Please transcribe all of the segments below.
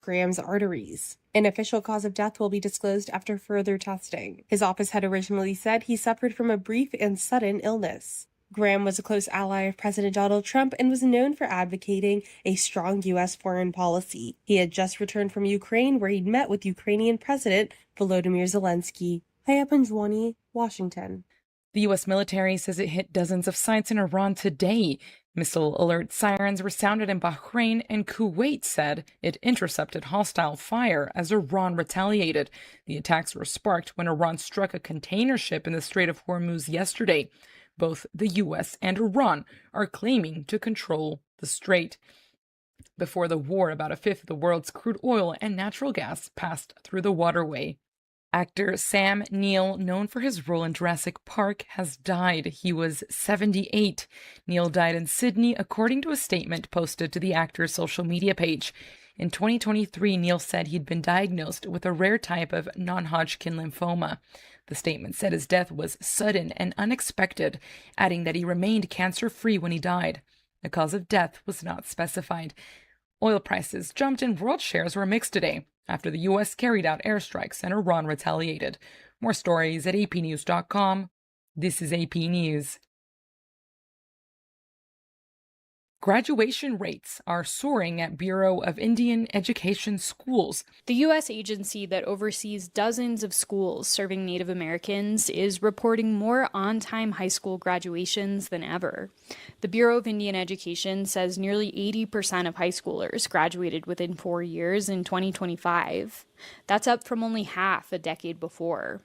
Graham's arteries. An official cause of death will be disclosed after further testing. His office had originally said he suffered from a brief and sudden illness. Graham was a close ally of President Donald Trump and was known for advocating a strong U.S. foreign policy. He had just returned from Ukraine, where he'd met with Ukrainian President Volodymyr Zelensky. Haya Panjwani, Washington. The U.S. military says it hit dozens of sites in Iran today. Missile alert sirens were sounded in Bahrain, and Kuwait said it intercepted hostile fire as Iran retaliated. The attacks were sparked when Iran struck a container ship in the Strait of Hormuz yesterday. Both the U.S. and Iran are claiming to control the strait. Before the war, about a fifth of the world's crude oil and natural gas passed through the waterway. Actor Sam Neill, known for his role in Jurassic Park, has died. He was 78. Neill died in Sydney, according to a statement posted to the actor's social media page. In 2023, Neill said he'd been diagnosed with a rare type of non-Hodgkin lymphoma. The statement said his death was sudden and unexpected, adding that he remained cancer-free when he died. The cause of death was not specified. Oil prices jumped and world shares were mixed today after the U.S. carried out airstrikes and Iran retaliated. More stories at apnews.com. This is AP News. Graduation rates are soaring at Bureau of Indian Education schools. The U.S. agency that oversees dozens of schools serving Native Americans is reporting more on-time high school graduations than ever. The Bureau of Indian Education says nearly 80% of high schoolers graduated within 4 years in 2025. That's up from only half a decade before.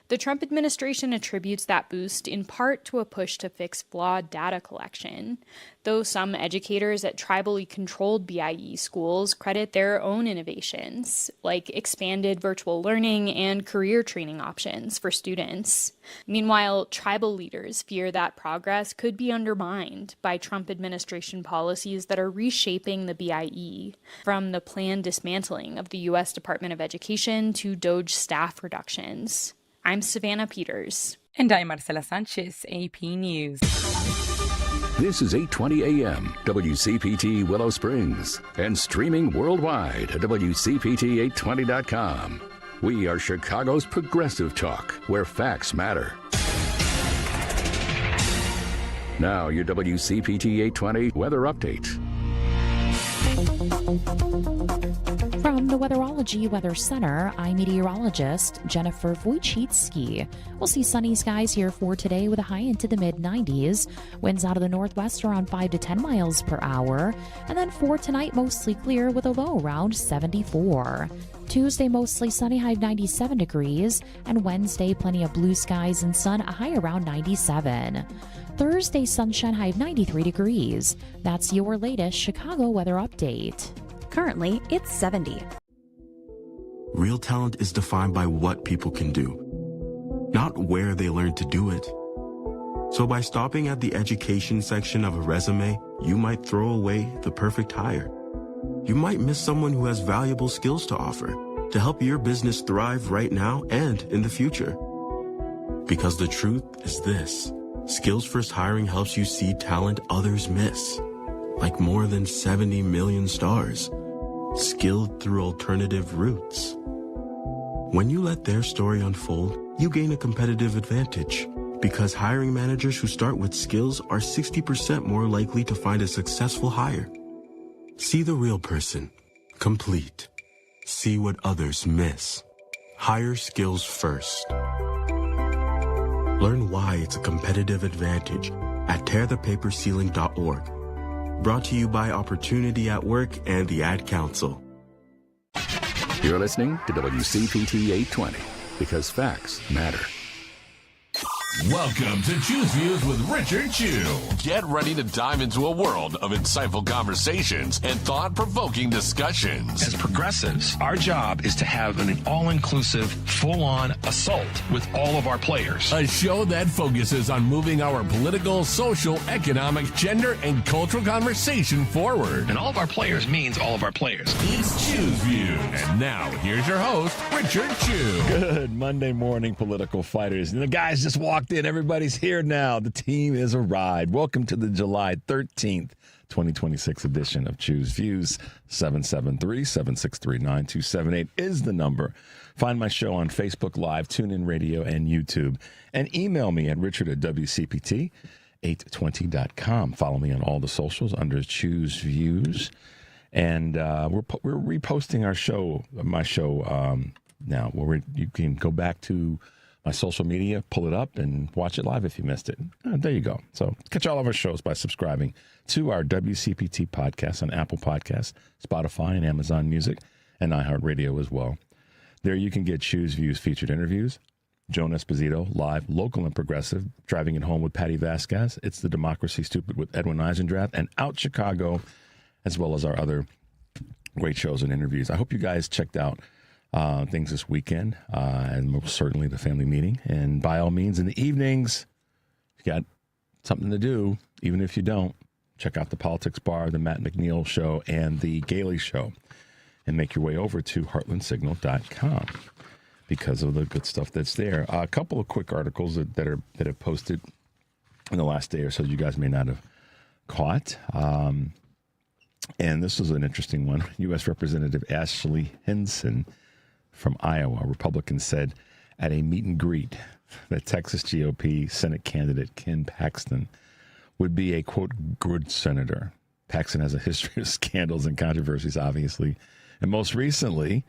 The Trump administration attributes that boost in part to a push to fix flawed data collection, though some educators at tribally controlled BIE schools credit their own innovations, like expanded virtual learning and career training options for students. Meanwhile, tribal leaders fear that progress could be undermined by Trump administration policies that are reshaping the BIE, from the planned dismantling of the U.S. Department of Education to DOGE staff reductions. I'm Savannah Peters. And I'm Marcela Sanchez, AP News. This is 8:20 a.m. WCPT Willow Springs and streaming worldwide at WCPT820.com. We are Chicago's progressive talk, where facts matter. Now your WCPT 820 weather update. From the Weatherology Weather Center, I'm meteorologist Jennifer Wojcicki. We'll see sunny skies here for today with a high into the mid-90s. Winds out of the northwest around 5 to 10 miles per hour. And then for tonight, mostly clear with a low around 74. Tuesday, mostly sunny, high of 97 degrees. And Wednesday, plenty of blue skies and sun, a high around 97. Thursday, sunshine, high of 93 degrees. That's your latest Chicago weather update. Currently, it's 70. Real talent is defined by what people can do, not where they learn to do it. So by stopping at the education section of a resume, you might throw away the perfect hire. You might miss someone who has valuable skills to offer to help your business thrive right now and in the future. Because the truth is this: Skills First Hiring helps you see talent others miss, like more than 70 million stars, skilled through alternative routes. When you let their story unfold, you gain a competitive advantage, because hiring managers who start with skills are 60% more likely to find a successful hire. See the real person, complete. See what others miss. Hire skills first. Learn why it's a competitive advantage at tearthepaperceiling.org. Brought to you by Opportunity at Work and the Ad Council. You're listening to WCPT 820, because facts matter. Welcome to Choose Views with Richard Chu. Get ready to dive into a world of insightful conversations and thought-provoking discussions. As progressives, our job is to have an all-inclusive, full-on assault with all of our players. A show that focuses on moving our political, social, economic, gender, and cultural conversation forward. And all of our players means all of our players. It's Choose Views. And now, here's your host, Richard Chu. Good Monday morning, political fighters. And the guys just walked in. Everybody's here now. The team is arrived. Welcome to the July 13th, 2026 edition of Choose Views. 773-763-9278 is the number. Find my show on Facebook Live, TuneIn Radio, and YouTube. And email me at richard@WCPT820.com. Follow me on all the socials under Choose Views. And we're reposting my show now, where you can go back to my social media, pull it up, and watch it live if you missed it. There you go. So catch all of our shows by subscribing to our WCPT podcast on Apple Podcasts, Spotify, and Amazon Music, and iHeartRadio as well. There you can get Choose Views featured interviews, Joan Esposito, live, local and progressive, Driving It Home with Patty Vasquez, It's the Democracy Stupid with Edwin Eisendrath, and Out Chicago, as well as our other great shows and interviews. I hope you guys checked out things this weekend, and most certainly the family meeting. And by all means, in the evenings, if you got something to do, even if you don't, check out the Politics Bar, the Matt McNeil Show, and the Gailey Show, and make your way over to heartlandsignal.com because of the good stuff that's there. A couple of quick articles that have posted in the last day or so you guys may not have caught. And this is an interesting one. U.S. Representative Ashley Hinson from Iowa, Republican, said at a meet and greet that Texas GOP Senate candidate Ken Paxton would be a, quote, good senator. Paxton has a history of scandals and controversies, obviously. And most recently,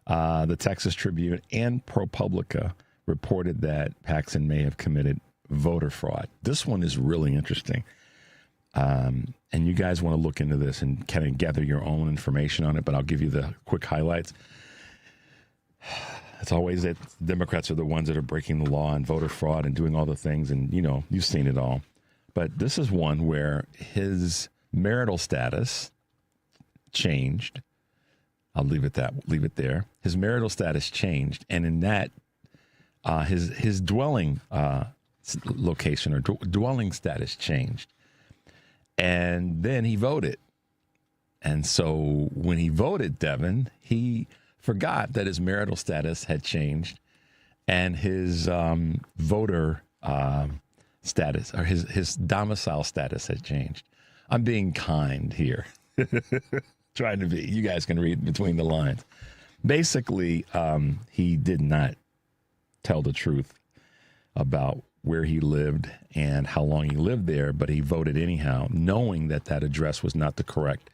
the Texas Tribune and ProPublica reported that Paxton may have committed voter fraud. This one is really interesting. And you guys want to look into this and kind of gather your own information on it, but I'll give you the quick highlights. It's always that Democrats are the ones that are breaking the law and voter fraud and doing all the things, and, you know, you've seen it all. But this is one where his marital status changed. I'll leave it there. His marital status changed, and in that, his dwelling location or dwelling status changed. And then he voted. And so when he voted, Devin, he forgot that his marital status had changed and his voter status, or his domicile status had changed. I'm being kind here. Trying to be. You guys can read between the lines. Basically, he did not tell the truth about where he lived and how long he lived there, but he voted anyhow, knowing that that address was not the correct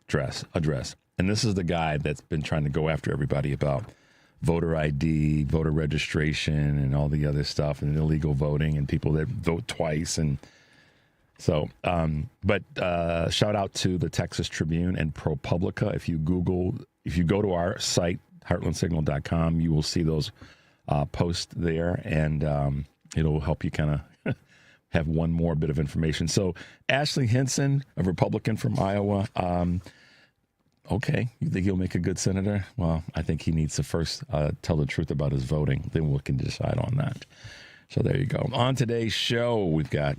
address. And this is the guy that's been trying to go after everybody about voter ID, voter registration, and all the other stuff, and illegal voting, and people that vote twice. And so, but shout out to the Texas Tribune and ProPublica. If you go to our site, heartlandsignal.com, you will see those posts there, and it'll help you kind of have one more bit of information. So Ashley Hinson, a Republican from Iowa, okay, you think he'll make a good senator? Well, I think he needs to first tell the truth about his voting. Then we can decide on that. So there you go. On today's show, we've got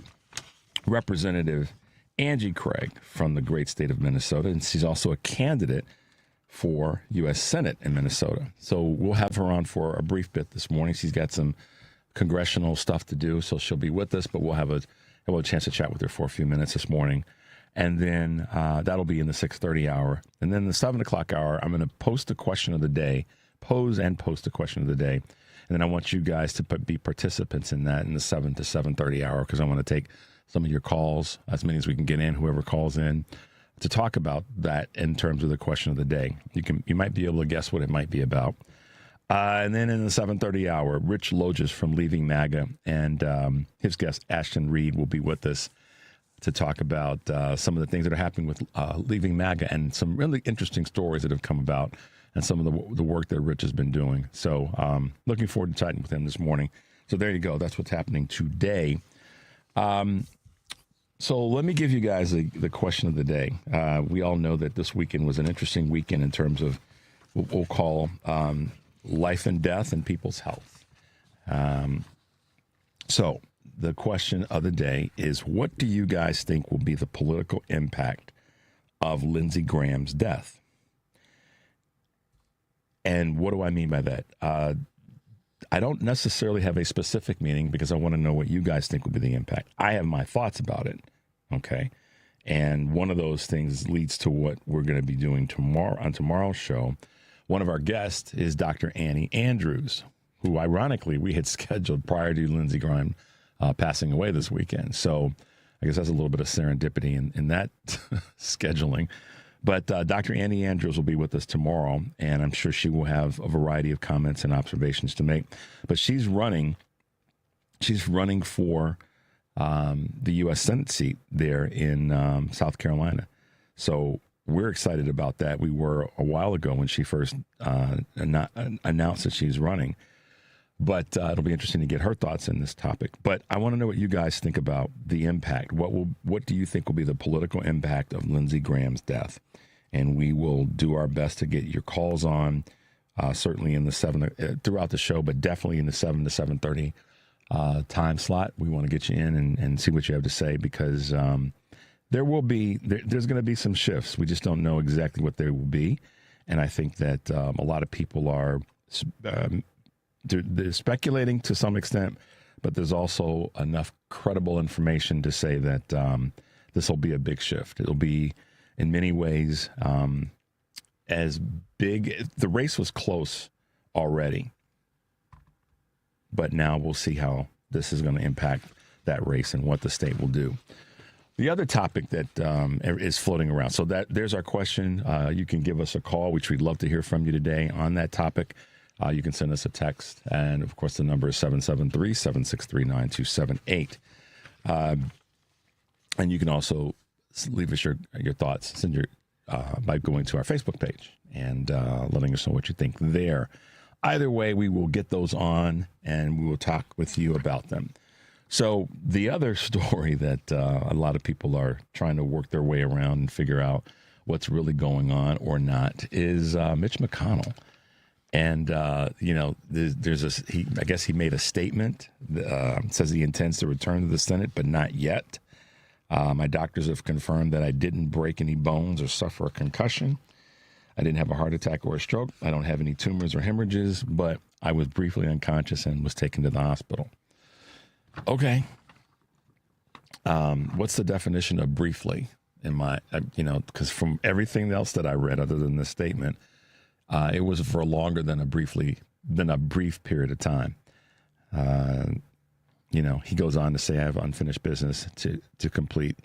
Representative Angie Craig from the great state of Minnesota, and she's also a candidate for U.S. Senate in Minnesota. So we'll have her on for a brief bit this morning. She's got some congressional stuff to do, so she'll be with us, but we'll have a chance to chat with her for a few minutes this morning. And then that'll be in the 6:30 hour. And then the 7 o'clock hour, I'm going to post a question of the day, post a question of the day. And then I want you guys to be participants in that in the 7 to 7:30 hour, because I want to take some of your calls, as many as we can get in, whoever calls in, to talk about that in terms of the question of the day. You might be able to guess what it might be about. And then in the 7:30 hour, Rich Logis from Leaving MAGA and his guest Ashton Reed will be with us to talk about some of the things that are happening with Leaving MAGA and some really interesting stories that have come about and some of the work that Rich has been doing. So looking forward to chatting with him this morning. So there you go. That's what's happening today. So let me give you guys the question of the day. We all know that this weekend was an interesting weekend in terms of what we'll call life and death and people's health. So the question of the day is, what do you guys think will be the political impact of Lindsey Graham's death? And what do I mean by that? I don't necessarily have a specific meaning, because I want to know what you guys think will be the impact. I have my thoughts about it, okay? And one of those things leads to what we're going to be doing tomorrow on tomorrow's show. One of our guests is Dr. Annie Andrews, who ironically we had scheduled prior to Lindsey Graham passing away this weekend. So I guess that's a little bit of serendipity in that scheduling. But Dr. Annie Andrews will be with us tomorrow, and I'm sure she will have a variety of comments and observations to make. But she's running for the U.S. Senate seat there in South Carolina. So we're excited about that. We were a while ago when she first announced that she's running. But it'll be interesting to get her thoughts on this topic. But I want to know what you guys think about the impact. What do you think will be the political impact of Lindsey Graham's death? And we will do our best to get your calls on, certainly in the throughout the show, but definitely in the 7 to 7:30 time slot. We want to get you in and see what you have to say, because there's going to be some shifts. We just don't know exactly what they will be. And I think that a lot of people are they're speculating to some extent, but there's also enough credible information to say that this will be a big shift. It'll be, in many ways, as big. The race was close already, but now we'll see how this is going to impact that race and what the state will do. The other topic that is floating around, so there's our question. You can give us a call, which we'd love to hear from you today on that topic. You can send us a text, and of course the number is 773-763-9278. And you can also leave us your thoughts by going to our Facebook page and letting us know what you think there. Either way, we will get those on, and we will talk with you about them. So the other story that a lot of people are trying to work their way around and figure out what's really going on or not is Mitch McConnell. And, I guess he made a statement, says he intends to return to the Senate, but not yet. My doctors have confirmed that I didn't break any bones or suffer a concussion. I didn't have a heart attack or a stroke. I don't have any tumors or hemorrhages, but I was briefly unconscious and was taken to the hospital. Okay. What's the definition of briefly? Because from everything else that I read, other than this statement, it was for longer than a brief period of time. He goes on to say, I have unfinished business to complete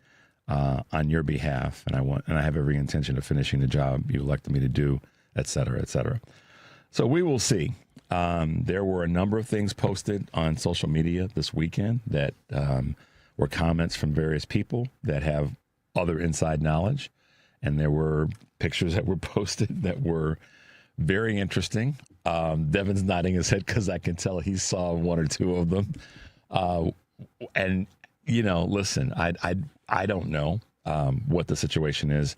on your behalf, and I have every intention of finishing the job you elected me to do, et cetera, et cetera. So we will see. There were a number of things posted on social media this weekend that were comments from various people that have other inside knowledge, and there were pictures that were posted that were very interesting. Devin's nodding his head because I can tell he saw one or two of them. Listen, I don't know what the situation is,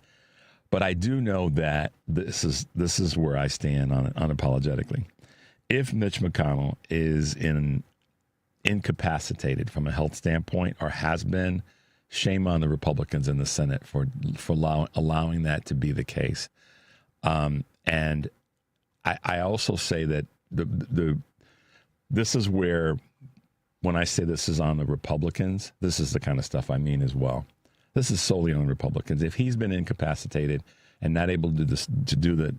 but I do know that this is where I stand on it unapologetically. If Mitch McConnell is incapacitated from a health standpoint, or has been, shame on the Republicans in the Senate for allowing that to be the case. And I also say that this is where, when I say this is on the Republicans, this is the kind of stuff I mean as well. This is solely on the Republicans. If he's been incapacitated and not able to do the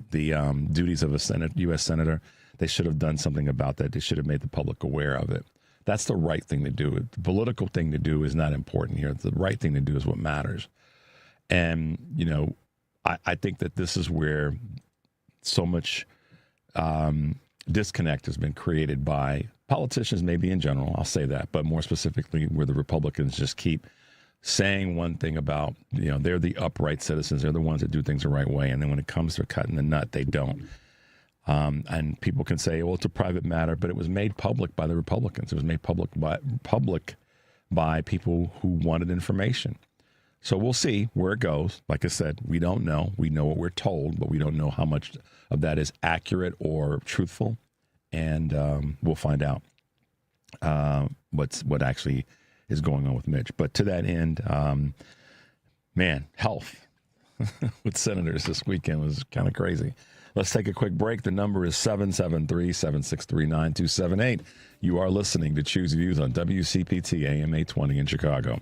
duties of a U.S. senator, they should have done something about that. They should have made the public aware of it. That's the right thing to do. The political thing to do is not important here. The right thing to do is what matters. And, I think that this is where so much disconnect has been created by politicians, maybe in general, I'll say that, but more specifically where the Republicans just keep saying one thing about, they're the upright citizens, they're the ones that do things the right way, and then when it comes to cutting the nut, they don't. And people can say, well, it's a private matter, but it was made public by the Republicans. It was made public by people who wanted information. So we'll see where it goes. Like I said, we don't know. We know what we're told, but we don't know how much of that is accurate or truthful. And we'll find out what actually is going on with Mitch. But to that end, health with senators this weekend was kind of crazy. Let's take a quick break. The number is 773-763-9278. You are listening to Choose Views on WCPT AM 820 in Chicago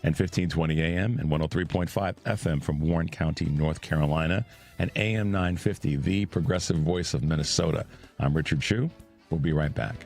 and 1520 AM and 103.5 FM from Warren County, North Carolina, and AM 950, the progressive voice of Minnesota. I'm Richard Chu. We'll be right back.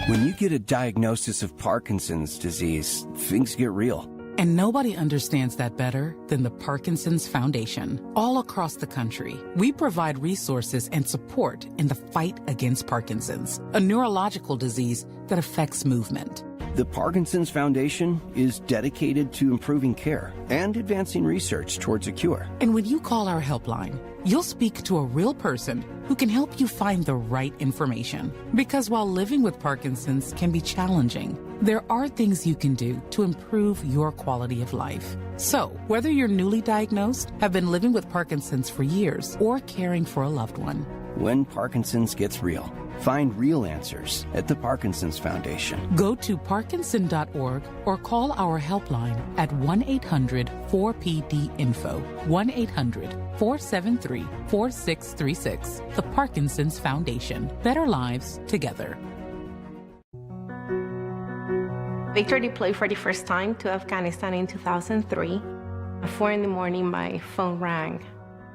When you get a diagnosis of Parkinson's disease, things get real. And nobody understands that better than the Parkinson's Foundation. All across the country, we provide resources and support in the fight against Parkinson's, a neurological disease that affects movement. The Parkinson's Foundation is dedicated to improving care and advancing research towards a cure. And when you call our helpline, you'll speak to a real person who can help you find the right information. Because while living with Parkinson's can be challenging, there are things you can do to improve your quality of life. So, whether you're newly diagnosed, have been living with Parkinson's for years, or caring for a loved one, when Parkinson's gets real, find real answers at the Parkinson's Foundation. Go to parkinson.org or call our helpline at 1-800-4PD-INFO, 1-800-473-4636. The Parkinson's Foundation. Better lives together. Victor deployed for the first time to Afghanistan in 2003. At 4 a.m, my phone rang.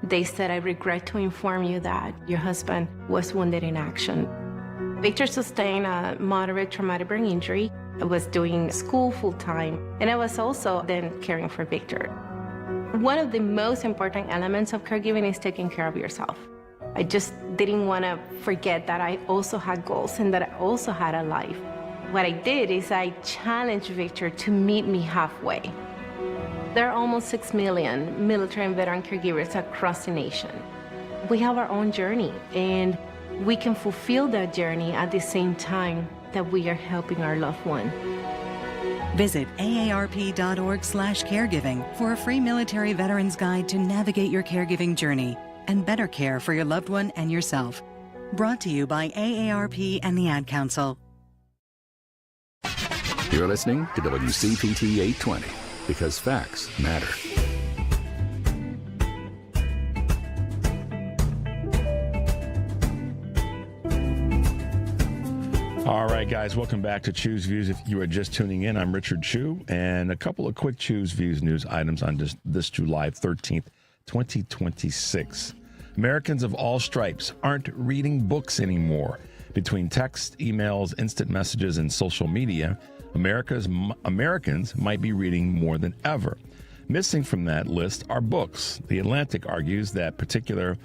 They said, "I regret to inform you that your husband was wounded in action." Victor sustained a moderate traumatic brain injury. I was doing school full-time, and I was also then caring for Victor. One of the most important elements of caregiving is taking care of yourself. I just didn't want to forget that I also had goals and that I also had a life. What I did is I challenged Victor to meet me halfway. There are almost 6 million military and veteran caregivers across the nation. We have our own journey, and we can fulfill that journey at the same time that we are helping our loved one. Visit aarp.org/caregiving for a free military veterans guide to navigate your caregiving journey and better care for your loved one and yourself. Brought to you by AARP and the Ad Council. You're listening to WCPT 820 because facts matter. All right, guys, welcome back to Choose Views. If you are just tuning in, I'm Richard Chu, and a couple of quick Choose Views news items on this July 13th, 2026. Americans of all stripes aren't reading books anymore. Between text, emails, instant messages, and social media, Americans might be reading more than ever. Missing from that list are books. The Atlantic argues that particular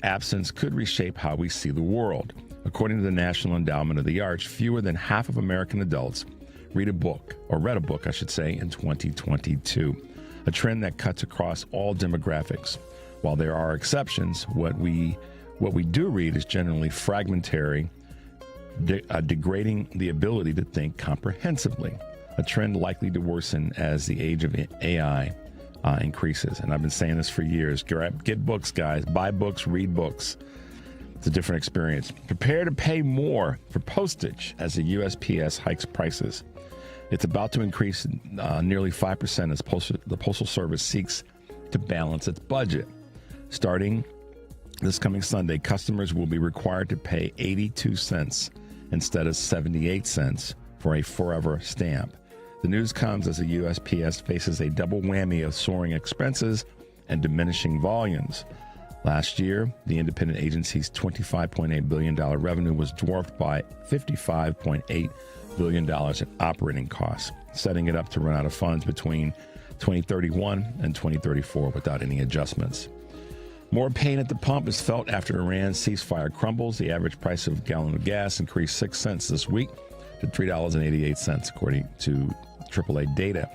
absence could reshape how we see the world. According to the National Endowment of the Arts, fewer than half of American adults read a book, in 2022, a trend that cuts across all demographics. While there are exceptions, what we do read is generally fragmentary, degrading the ability to think comprehensively, a trend likely to worsen as the age of AI increases. And I've been saying this for years. Get books, guys. Buy books, read books. It's a different experience. Prepare to pay more for postage as the USPS hikes prices. It's about to increase nearly 5% as the Postal Service seeks to balance its budget. Starting this coming Sunday, customers will be required to pay 82 cents instead of 78 cents for a forever stamp. The news comes as the USPS faces a double whammy of soaring expenses and diminishing volumes. Last year, the independent agency's $25.8 billion revenue was dwarfed by $55.8 billion in operating costs, setting it up to run out of funds between 2031 and 2034 without any adjustments. More pain at the pump is felt after Iran's ceasefire crumbles. The average price of a gallon of gas increased 6 cents this week to $3.88, according to AAA data.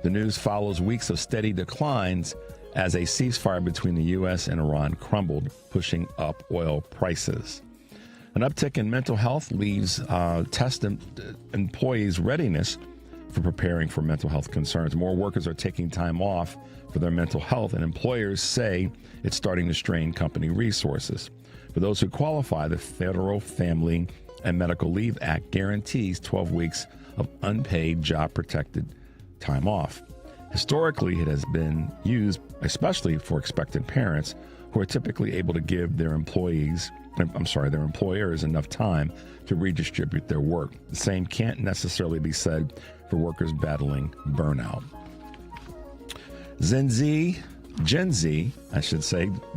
The news follows weeks of steady declines as a ceasefire between the U.S. and Iran crumbled, pushing up oil prices. An uptick in mental health leaves test employees' readiness for preparing for mental health concerns. More workers are taking time off for their mental health, and employers say it's starting to strain company resources. For those who qualify, the Federal Family and Medical Leave Act guarantees 12 weeks of unpaid job-protected time off. Historically, it has been used especially for expectant parents who are typically able to give their employers enough time to redistribute their work. The same can't necessarily be said for workers battling burnout. Gen Z,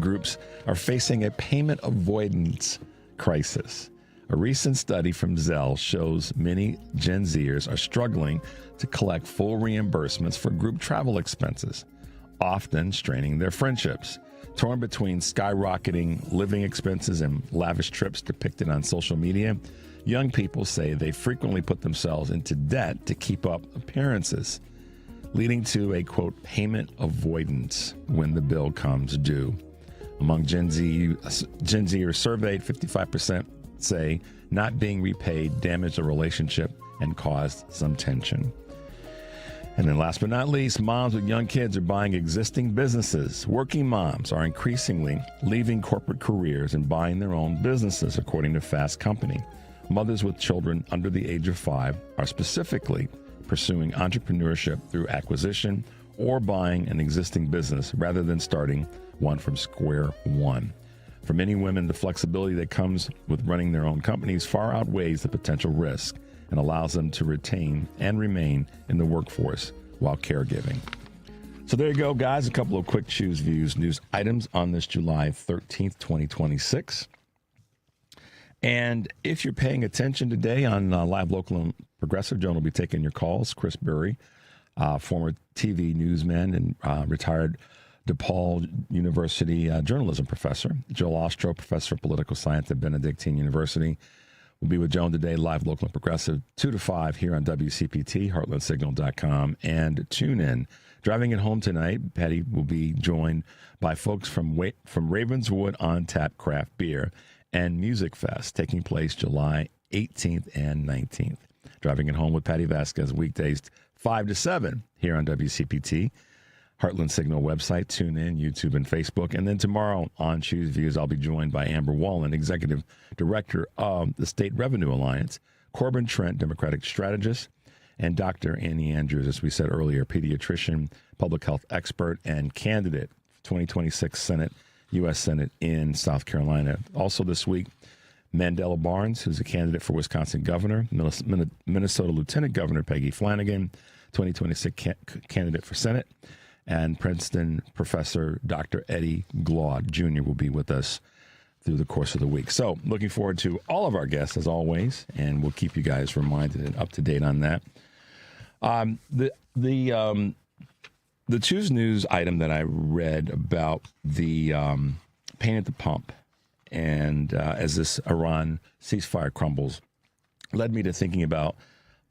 groups are facing a payment avoidance crisis. A recent study from Zell shows many Gen Zers are struggling to collect full reimbursements for group travel expenses, often straining their friendships. Torn between skyrocketing living expenses and lavish trips depicted on social media, young people say they frequently put themselves into debt to keep up appearances, leading to a, quote, payment avoidance when the bill comes due. Among Gen Zers surveyed, 55% say not being repaid damaged a relationship and caused some tension. And then last but not least, moms with young kids are buying existing businesses. Working moms are increasingly leaving corporate careers and buying their own businesses, according to Fast Company. Mothers with children under the age of 5 are specifically pursuing entrepreneurship through acquisition or buying an existing business rather than starting one from square one. For many women, the flexibility that comes with running their own companies far outweighs the potential risk and allows them to retain and remain in the workforce while caregiving. So there you go, guys. A couple of quick Choose Views news items on this July 13th, 2026. And if you're paying attention today on Live, Local, and Progressive, Joan will be taking your calls. Chris Berry, former TV newsman and retired DePaul University journalism professor. Joel Ostro, professor of political science at Benedictine University, will be with Joan today, Live, Local, and Progressive, 2 to 5 here on WCPT, heartlandsignal.com, and tune in. Driving it home tonight, Patty will be joined by folks from Ravenswood on Tap Craft Beer and Music Fest, taking place July 18th and 19th. Driving it home with Patty Vasquez, weekdays 5 to 7 here on WCPT. Heartland Signal website, tune in, YouTube, and Facebook. And then tomorrow on Choose Views, I'll be joined by Amber Wallen, Executive Director of the State Revenue Alliance, Corbin Trent, Democratic Strategist, and Dr. Annie Andrews, as we said earlier, pediatrician, public health expert, and candidate for 2026 U.S. Senate in South Carolina. Also this week, Mandela Barnes, who's a candidate for Wisconsin governor, Minnesota Lieutenant Governor Peggy Flanagan, 2026 candidate for Senate, and Princeton professor Dr. Eddie Glaude Jr. will be with us through the course of the week. So looking forward to all of our guests, as always, and we'll keep you guys reminded and up to date on that. The Choose News item that I read about the pain at the pump and as this Iran ceasefire crumbles led me to thinking about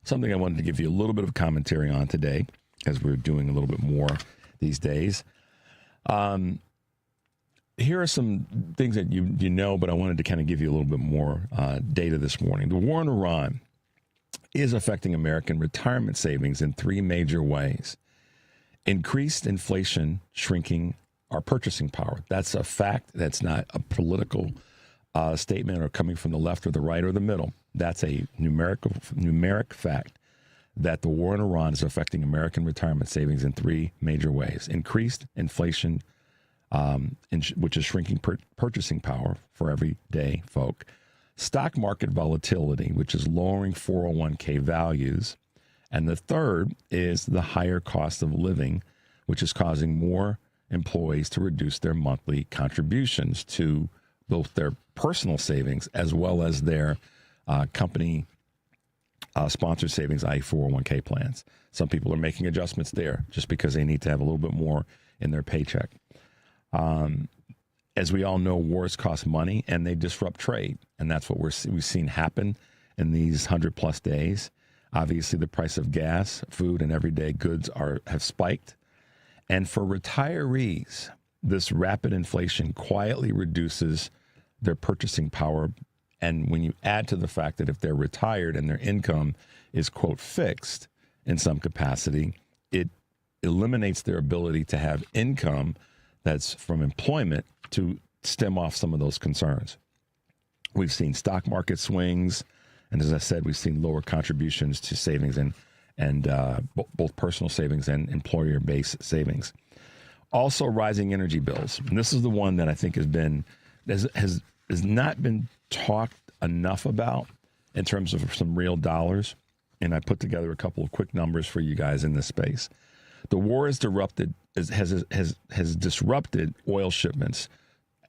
something I wanted to give you a little bit of commentary on today, as we're doing a little bit more these days. Here are some things that you know, but I wanted to kind of give you a little bit more data this morning. The war in Iran is affecting American retirement savings in 3 major ways. Increased inflation, shrinking our purchasing power. That's a fact. That's not a political statement or coming from the left or the right or the middle. That's a numeric fact that the war in Iran is affecting American retirement savings in 3 major ways. Increased inflation, which is shrinking purchasing power for everyday folk. Stock market volatility, which is lowering 401k values. And the third is the higher cost of living, which is causing more employees to reduce their monthly contributions to both their personal savings as well as their company sponsored savings, i.e. 401k plans. Some people are making adjustments there just because they need to have a little bit more in their paycheck. As we all know, wars cost money and they disrupt trade. And that's what we've seen happen in these 100+ days. Obviously, the price of gas, food, and everyday goods have spiked. And for retirees, this rapid inflation quietly reduces their purchasing power. And when you add to the fact that if they're retired and their income is, quote, fixed in some capacity, it eliminates their ability to have income that's from employment to stem off some of those concerns. We've seen stock market swings And as I said, we've seen lower contributions to savings and both personal savings and employer-based savings. Also, rising energy bills. And this is the one that I think has not been talked enough about in terms of some real dollars. And I put together a couple of quick numbers for you guys in this space. The war has disrupted oil shipments,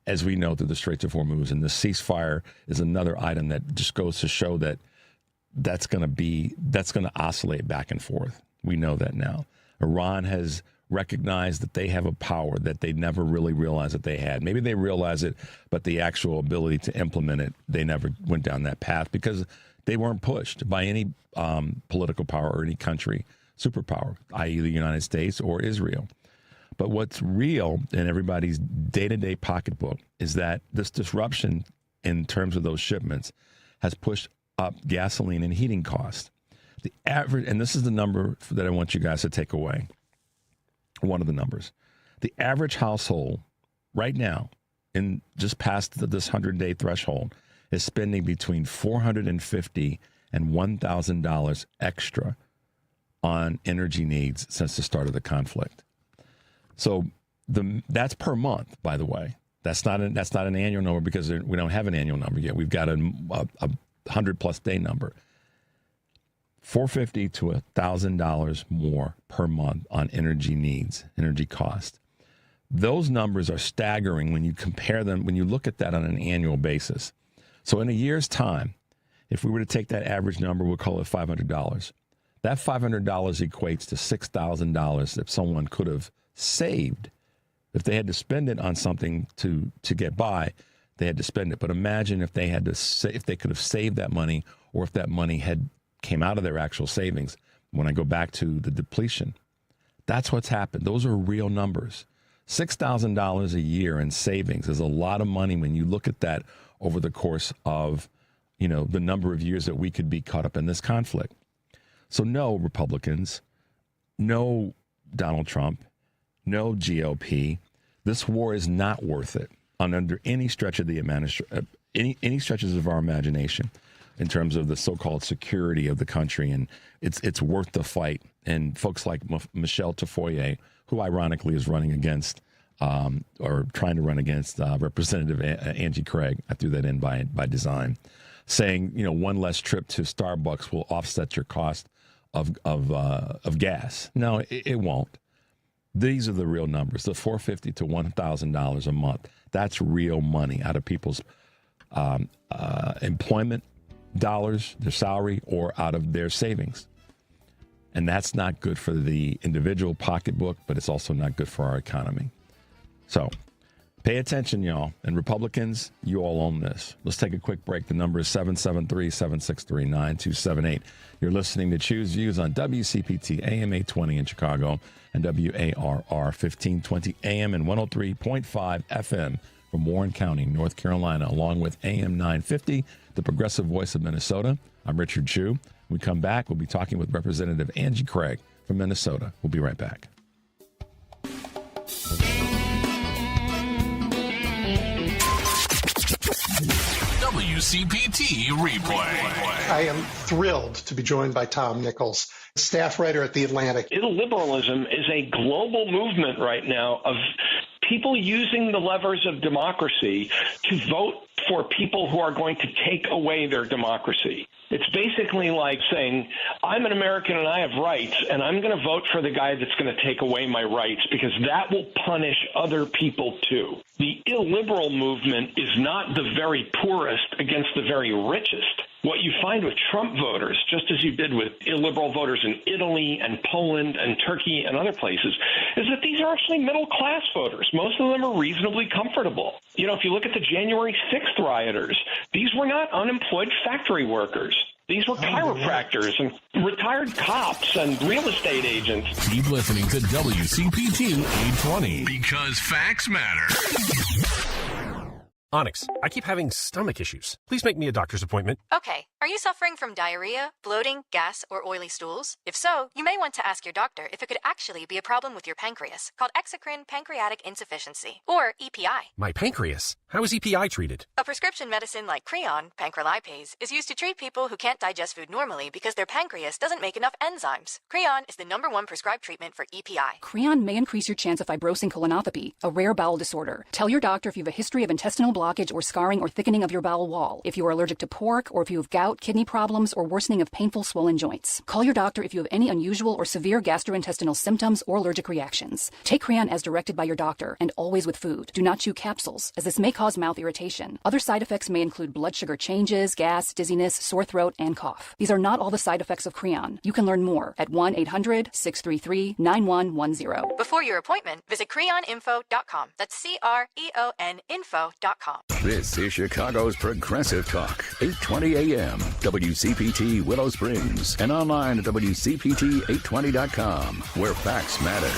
as we know, through the Straits of Hormuz. And the ceasefire is another item that just goes to show that that's going to oscillate back and forth. We know that now. Iran has recognized that they have a power that they never really realized that they had. Maybe they realized it, but the actual ability to implement it, they never went down that path because they weren't pushed by any political power or any country, superpower, i.e. the United States or Israel. But what's real in everybody's day-to-day pocketbook is that this disruption in terms of those shipments has pushed up gasoline and heating costs. The average, and this is the number that I want you guys to take away, one of the numbers. The average household right now, in just past this 100-day threshold, is spending between $450 and $1,000 extra on energy needs since the start of the conflict. So that's per month, by the way. That's not an annual number because we don't have an annual number yet. We've got a 100-plus day number. $450 to $1,000 more per month on energy needs, energy cost. Those numbers are staggering when you compare them, when you look at that on an annual basis. So in a year's time, if we were to take that average number, we'll call it $500. That $500 equates to $6,000 that someone could have saved. If they had to spend it on something to get by, they had to spend it. But imagine if they had to if they could have saved that money, or if that money had came out of their actual savings. When I go back to the depletion, that's what's happened. Those are real numbers. $6,000 a year in savings is a lot of money when you look at that over the course of, the number of years that we could be caught up in this conflict. So no, Republicans, no, Donald Trump, no, GOP. This war is not worth it under any stretch of the any stretches of our imagination in terms of the so-called security of the country, and it's worth the fight. And folks like Michelle Tafoya, who ironically is running against or trying to run against Representative Angie Craig, I threw that in by design, saying one less trip to Starbucks will offset your cost of gas. No, it won't. These are the real numbers. The $450 to $1,000 a month. That's real money out of people's employment dollars, their salary, or out of their savings. And that's not good for the individual pocketbook, but it's also not good for our economy. So pay attention, y'all. And Republicans, you all own this. Let's take a quick break. The number is 773-763-9278. You're listening to Choose Views on WCPT AM 820 in Chicago and WARR 1520 AM and 103.5 FM from Warren County, North Carolina, along with AM 950, the progressive voice of Minnesota. I'm Richard Chu. When we come back, we'll be talking with Representative Angie Craig from Minnesota. We'll be right back. WCPT Replay. I am thrilled to be joined by Tom Nichols, staff writer at The Atlantic. Illiberalism is a global movement right now of people using the levers of democracy to vote for people who are going to take away their democracy. It's basically like saying, I'm an American and I have rights, and I'm going to vote for the guy that's going to take away my rights because that will punish other people too. The illiberal movement is not the very poorest against the very richest. What you find with Trump voters, just as you did with illiberal voters in Italy and Poland and Turkey and other places, is that these are actually middle-class voters. Most of them are reasonably comfortable. If you look at the January 6th rioters, these were not unemployed factory workers. These were chiropractors and retired cops and real estate agents. Keep listening to WCPT 820 because facts matter. Onyx, I keep having stomach issues. Please make me a doctor's appointment. Okay, are you suffering from diarrhea, bloating, gas, or oily stools? If so, you may want to ask your doctor if it could actually be a problem with your pancreas, called exocrine pancreatic insufficiency, or EPI. My pancreas? How is EPI treated? A prescription medicine like Creon, pancrelipase, is used to treat people who can't digest food normally because their pancreas doesn't make enough enzymes. Creon is the #1 prescribed treatment for EPI. Creon may increase your chance of fibrosing colonopathy, a rare bowel disorder. Tell your doctor if you have a history of intestinal blockage or scarring or thickening of your bowel wall, if you are allergic to pork, or if you have gout, kidney problems, or worsening of painful swollen joints. Call your doctor if you have any unusual or severe gastrointestinal symptoms or allergic reactions. Take Creon as directed by your doctor, and always with food. Do not chew capsules, as this may cause mouth irritation. Other side effects may include blood sugar changes, gas, dizziness, sore throat, and cough. These are not all the side effects of Creon. You can learn more at 1-800-633-9110. Before your appointment, visit creoninfo.com. That's CREON info.com. This is Chicago's Progressive Talk, 820 AM, WCPT Willow Springs, and online at WCPT820.com, where facts matter.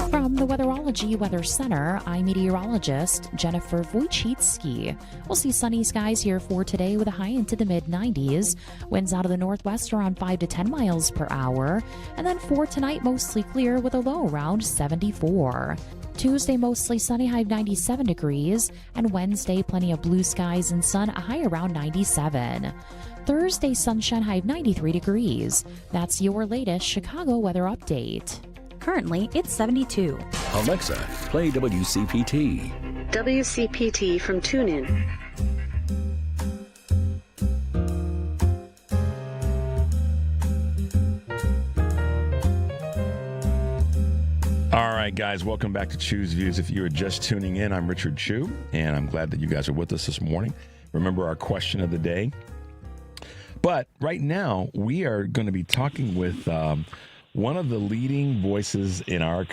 From the Weatherology Weather Center, I'm meteorologist Jennifer Wojcicki. We'll see sunny skies here for today with a high into the mid-90s. Winds out of the northwest around 5 to 10 miles per hour. And then for tonight, mostly clear with a low around 74. Tuesday, mostly sunny, high of 97 degrees. And Wednesday, plenty of blue skies and sun, a high around 97. Thursday, sunshine, high of 93 degrees. That's your latest Chicago weather update. Currently, it's 72. Alexa, play WCPT. WCPT from TuneIn. All right, guys, welcome back to Choose Views. If you are just tuning in, I'm Richard Chu, and I'm glad that you guys are with us this morning. Remember our question of the day. But right now, we are going to be talking with one of the leading voices in our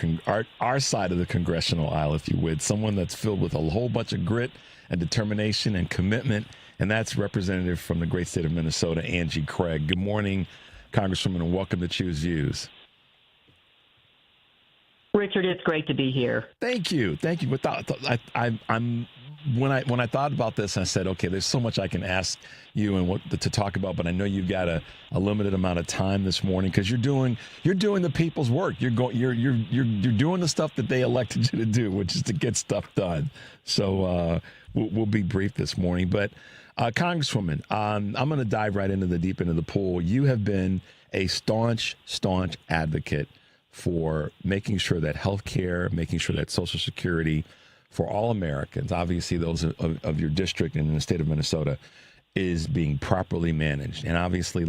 side of the congressional aisle, if you would, someone that's filled with a whole bunch of grit and determination and commitment, and that's Representative from the great state of Minnesota, Angie Craig. Good morning, Congresswoman, and welcome to Choose Views. Richard, it's great to be here. Thank you. Thank you. When I thought about this, I said, okay, there's so much I can ask you and what to talk about, but I know you've got a limited amount of time this morning because you're doing the people's work. You're doing the stuff that they elected you to do, which is to get stuff done. So we'll be brief this morning. But Congresswoman, I'm going to dive right into the deep end of the pool. You have been a staunch advocate for making sure that health care, making sure that Social Security for all Americans, obviously those of your district and in the state of Minnesota, is being properly managed. And obviously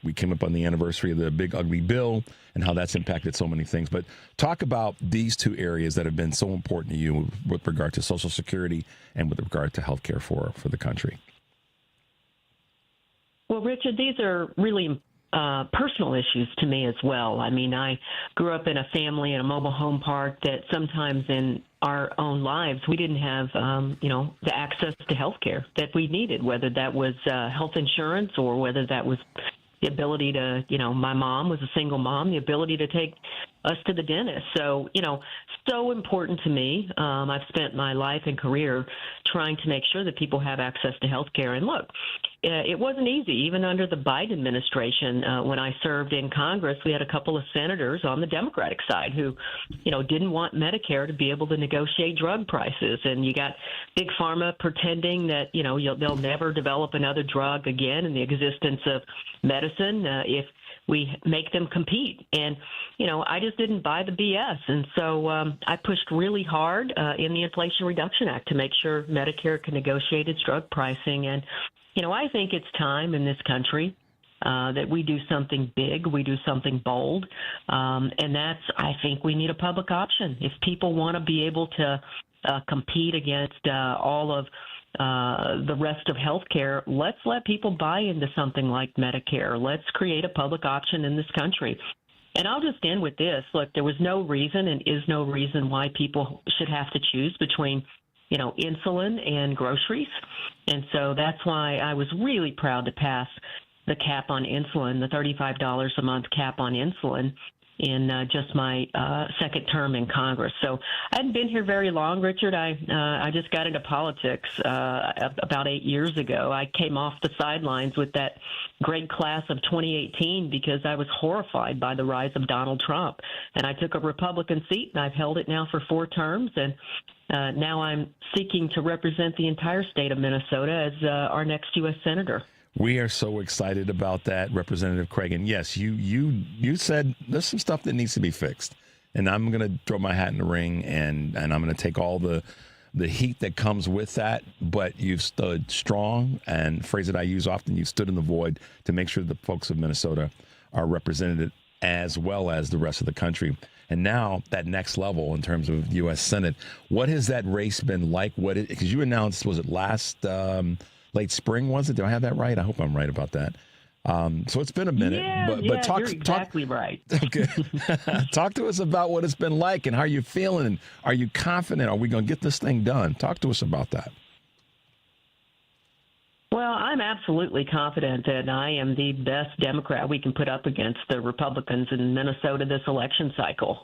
we came up on the anniversary of the big ugly bill and how that's impacted so many things. But talk about these two areas that have been so important to you with regard to Social Security and with regard to health care for the country. Well, Richard, these are really personal issues to me as well. I mean, I grew up in a family in a mobile home park that sometimes in our own lives, we didn't have, the access to health care that we needed, whether that was health insurance or whether that was the ability to, my mom was a single mom, the ability to take us to the dentist. So, so important to me. I've spent my life and career trying to make sure that people have access to health care. And look, it wasn't easy, even under the Biden administration. When I served in Congress, we had a couple of senators on the Democratic side who, didn't want Medicare to be able to negotiate drug prices. And you got Big Pharma pretending that, they'll never develop another drug again in the existence of medicine if we make them compete. And, I just didn't buy the BS. And so I pushed really hard in the Inflation Reduction Act to make sure Medicare can negotiate its drug pricing. And, I think it's time in this country that we do something big, we do something bold. And that's, I think we need a public option. If people want to be able to compete against all of the rest of healthcare, let's let people buy into something like Medicare. Let's create a public option in this country. And I'll just end with this. Look, there was no reason and is no reason why people should have to choose between, insulin and groceries. And so that's why I was really proud to pass the cap on insulin, the $35 a month cap on insulin. in just my second term in Congress. So I hadn't been here very long, Richard. I just got into politics about 8 years ago. I came off the sidelines with that great class of 2018 because I was horrified by the rise of Donald Trump. And I took a Republican seat, and I've held it now for 4 terms. And now I'm seeking to represent the entire state of Minnesota as our next U.S. Senator. We are so excited about that, Representative Craig. And yes, you said there's some stuff that needs to be fixed. And I'm going to throw my hat in the ring, and I'm going to take all the heat that comes with that. But you've stood strong, and phrase that I use often, you've stood in the void to make sure the folks of Minnesota are represented as well as the rest of the country. And now that next level in terms of U.S. Senate, what has that race been like? Because you announced, was it last late spring, was it? Do I have that right? I hope I'm right about that. So it's been a minute. But you're exactly right. Okay. Talk to us about what it's been like and how you're feeling. Are you confident? Are we going to get this thing done? Talk to us about that. Well, I'm absolutely confident that I am the best Democrat we can put up against the Republicans in Minnesota this election cycle.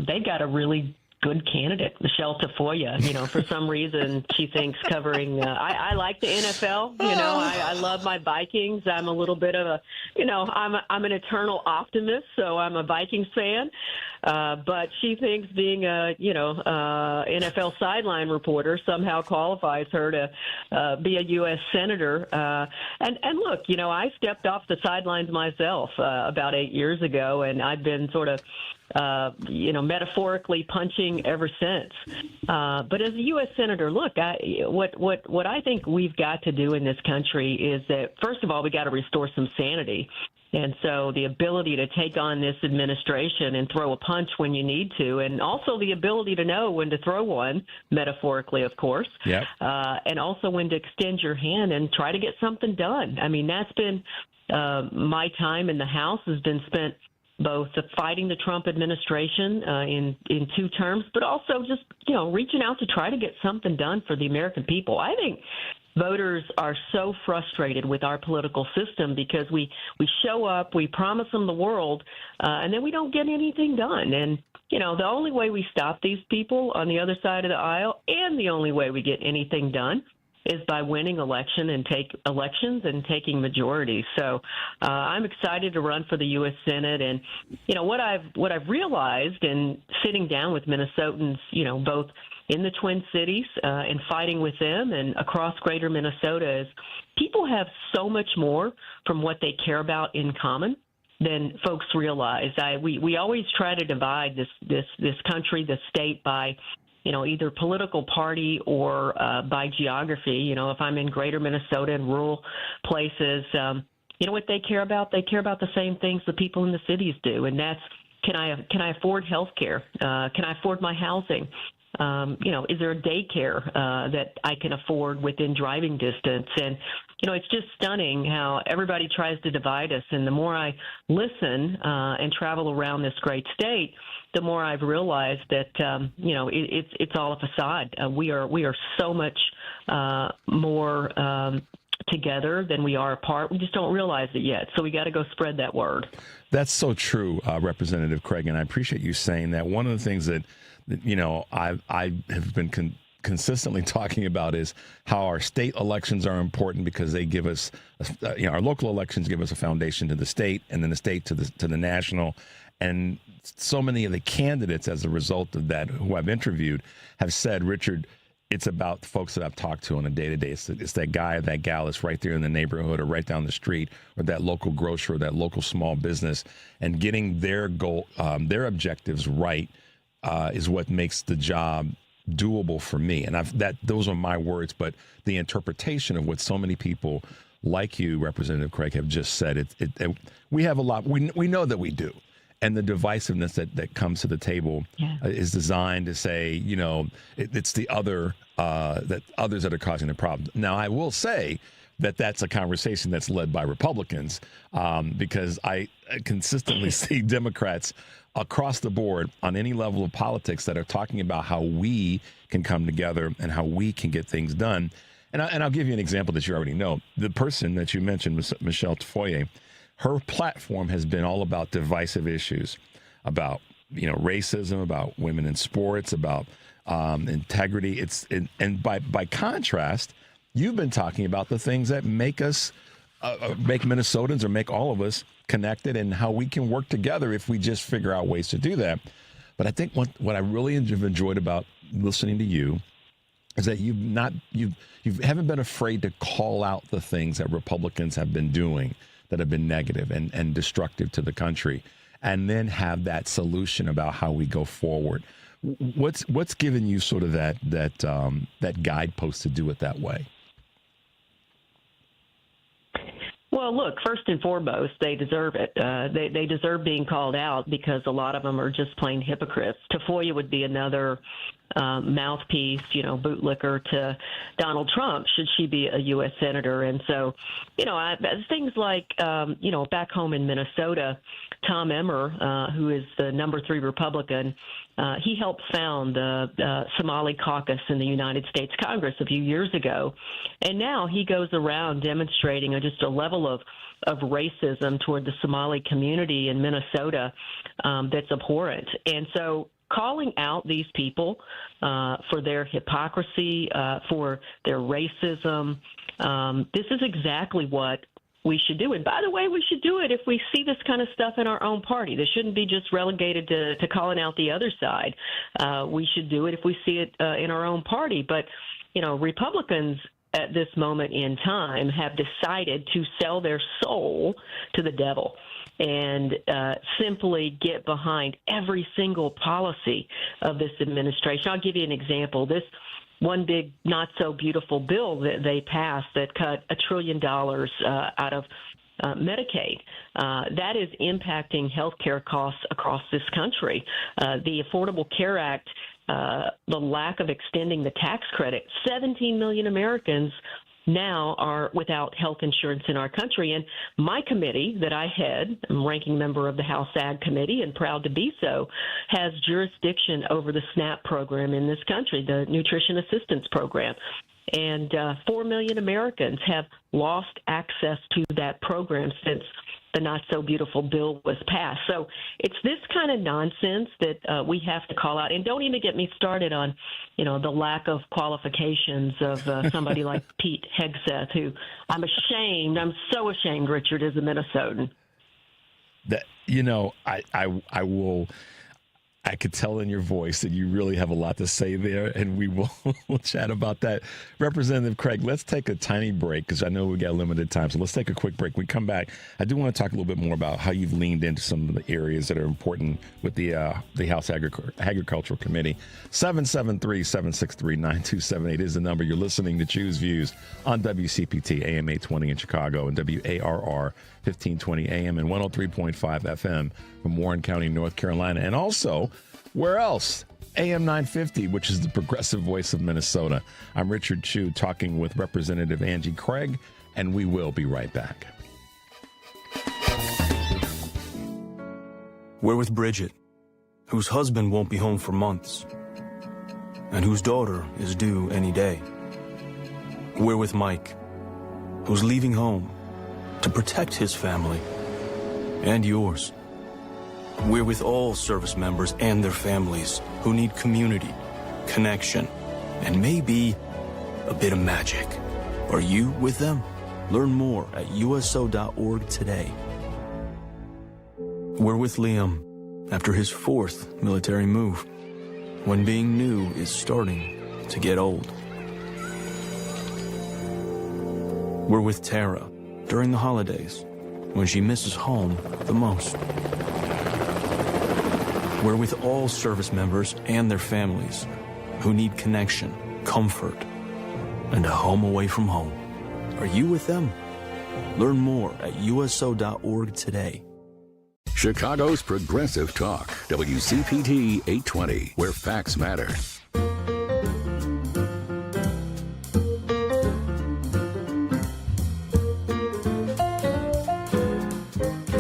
They've got a really good candidate, Michelle Tafoya. For some reason, she thinks covering. I like the NFL. I love my Vikings. I'm a little bit of a, I'm an eternal optimist, so I'm a Vikings fan. But she thinks being a, NFL sideline reporter somehow qualifies her to be a U.S. senator. And look, I stepped off the sidelines myself about 8 years ago, and I've been sort of metaphorically punching ever since. But as a U.S. Senator, look, what I think we've got to do in this country is that, first of all, we got to restore some sanity. And so the ability to take on this administration and throw a punch when you need to, and also the ability to know when to throw one, metaphorically, of course, yep. And also when to extend your hand and try to get something done. I mean, that's been my time in the House has been spent both fighting the Trump administration in 2 terms, but also just, reaching out to try to get something done for the American people. I think voters are so frustrated with our political system because we show up, we promise them the world, and then we don't get anything done. And, the only way we stop these people on the other side of the aisle, and the only way we get anything done, is by winning elections and taking majorities. So I'm excited to run for the U.S. Senate. And, what I've realized in sitting down with Minnesotans, both in the Twin Cities and fighting with them and across greater Minnesota is people have so much more from what they care about in common than folks realize. We always try to divide this country, this state by either political party or by geography. If I'm in greater Minnesota and rural places, what they care about? They care about the same things the people in the cities do, and that's can I afford health care? Can I afford my housing? Is there a daycare that I can afford within driving distance? And, it's just stunning how everybody tries to divide us. And the more I listen and travel around this great state, the more I've realized that, it's all a facade. We are so much more together than we are apart. We just don't realize it yet. So we got to go spread that word. That's so true, Representative Craig. And I appreciate you saying that. One of the things that I have been consistently talking about is how our state elections are important because they give us, our local elections give us a foundation to the state, and then the state to the national. And so many of the candidates, as a result of that, who I've interviewed, have said, Richard, it's about the folks that I've talked to on a day-to-day. It's that guy or that gal that's right there in the neighborhood or right down the street, or that local grocer or that local small business, and getting their goal, their objectives right is what makes the job doable for me. And those are my words, but the interpretation of what so many people like you, Representative Craig, have just said, we have a lot. We know that we do. And the divisiveness that comes to the table is designed to say, it's the other, that others that are causing the problem. Now, I will say that that's a conversation that's led by Republicans because I consistently see Democrats across the board on any level of politics that are talking about how we can come together and how we can get things done. And I'll give you an example that you already know. The person that you mentioned, Michelle Tafoya, her platform has been all about divisive issues. about racism, about women in sports, about integrity. And by contrast, you've been talking about the things that make us, make Minnesotans or make all of us connected, and how we can work together if we just figure out ways to do that. But I think what I really have enjoyed about listening to you is that you haven't been afraid to call out the things that Republicans have been doing that have been negative and destructive to the country, and then have that solution about how we go forward. What's given you sort of that guidepost to do it that way? Well, look, first and foremost, they deserve it. They deserve being called out, because a lot of them are just plain hypocrites. Tafoya would be another mouthpiece, bootlicker to Donald Trump, should she be a U.S. senator. And so, things like, back home in Minnesota, Tom Emmer, who is the number 3 Republican, he helped found the Somali caucus in the United States Congress a few years ago. And now he goes around demonstrating just a level of racism toward the Somali community in Minnesota that's abhorrent. And so calling out these people for their hypocrisy, for their racism, this is exactly what we should do. And by the way, we should do it if we see this kind of stuff in our own party. This shouldn't be just relegated to calling out the other side. We should do it if we see it in our own party. But, Republicans at this moment in time have decided to sell their soul to the devil and simply get behind every single policy of this administration. I'll give you an example. This one big not-so-beautiful bill that they passed that cut $1 trillion out of Medicaid. That is impacting health care costs across this country. The Affordable Care Act, the lack of extending the tax credit, 17 million Americans now are without health insurance in our country. And my committee that I head, I'm ranking member of the House Ag Committee and proud to be so, has jurisdiction over the SNAP program in this country, the Nutrition Assistance Program. And 4 million Americans have lost access to that program since the not-so-beautiful bill was passed. So it's this kind of nonsense that we have to call out. And don't even get me started on, the lack of qualifications of somebody like Pete Hegseth, who I'm so ashamed, Richard, as a Minnesotan. That, I could tell in your voice that you really have a lot to say there, and we'll chat about that. Representative Craig, let's take a tiny break because I know we got limited time. So let's take a quick break. When we come back, I do want to talk a little bit more about how you've leaned into some of the areas that are important with the House Agricultural Committee. 773-763-9278 is the number. You're listening to Choose Views on WCPT AM 820 in Chicago and WARR 1520 AM and 103.5 FM from Warren County, North Carolina. And also, where else? AM 950, which is the progressive voice of Minnesota. I'm Richard Chu talking with Representative Angie Craig, and we will be right back. We're with Bridget, whose husband won't be home for months, and whose daughter is due any day. We're with Mike, who's leaving home to protect his family and yours. We're with all service members and their families who need community, connection, and maybe a bit of magic. Are you with them? Learn more at uso.org today. We're with Liam after his 4th military move, when being new is starting to get old. We're with Tara during the holidays, when she misses home the most. We're with all service members and their families who need connection, comfort, and a home away from home. Are you with them? Learn more at uso.org today. Chicago's Progressive Talk, WCPT 820, where facts matter.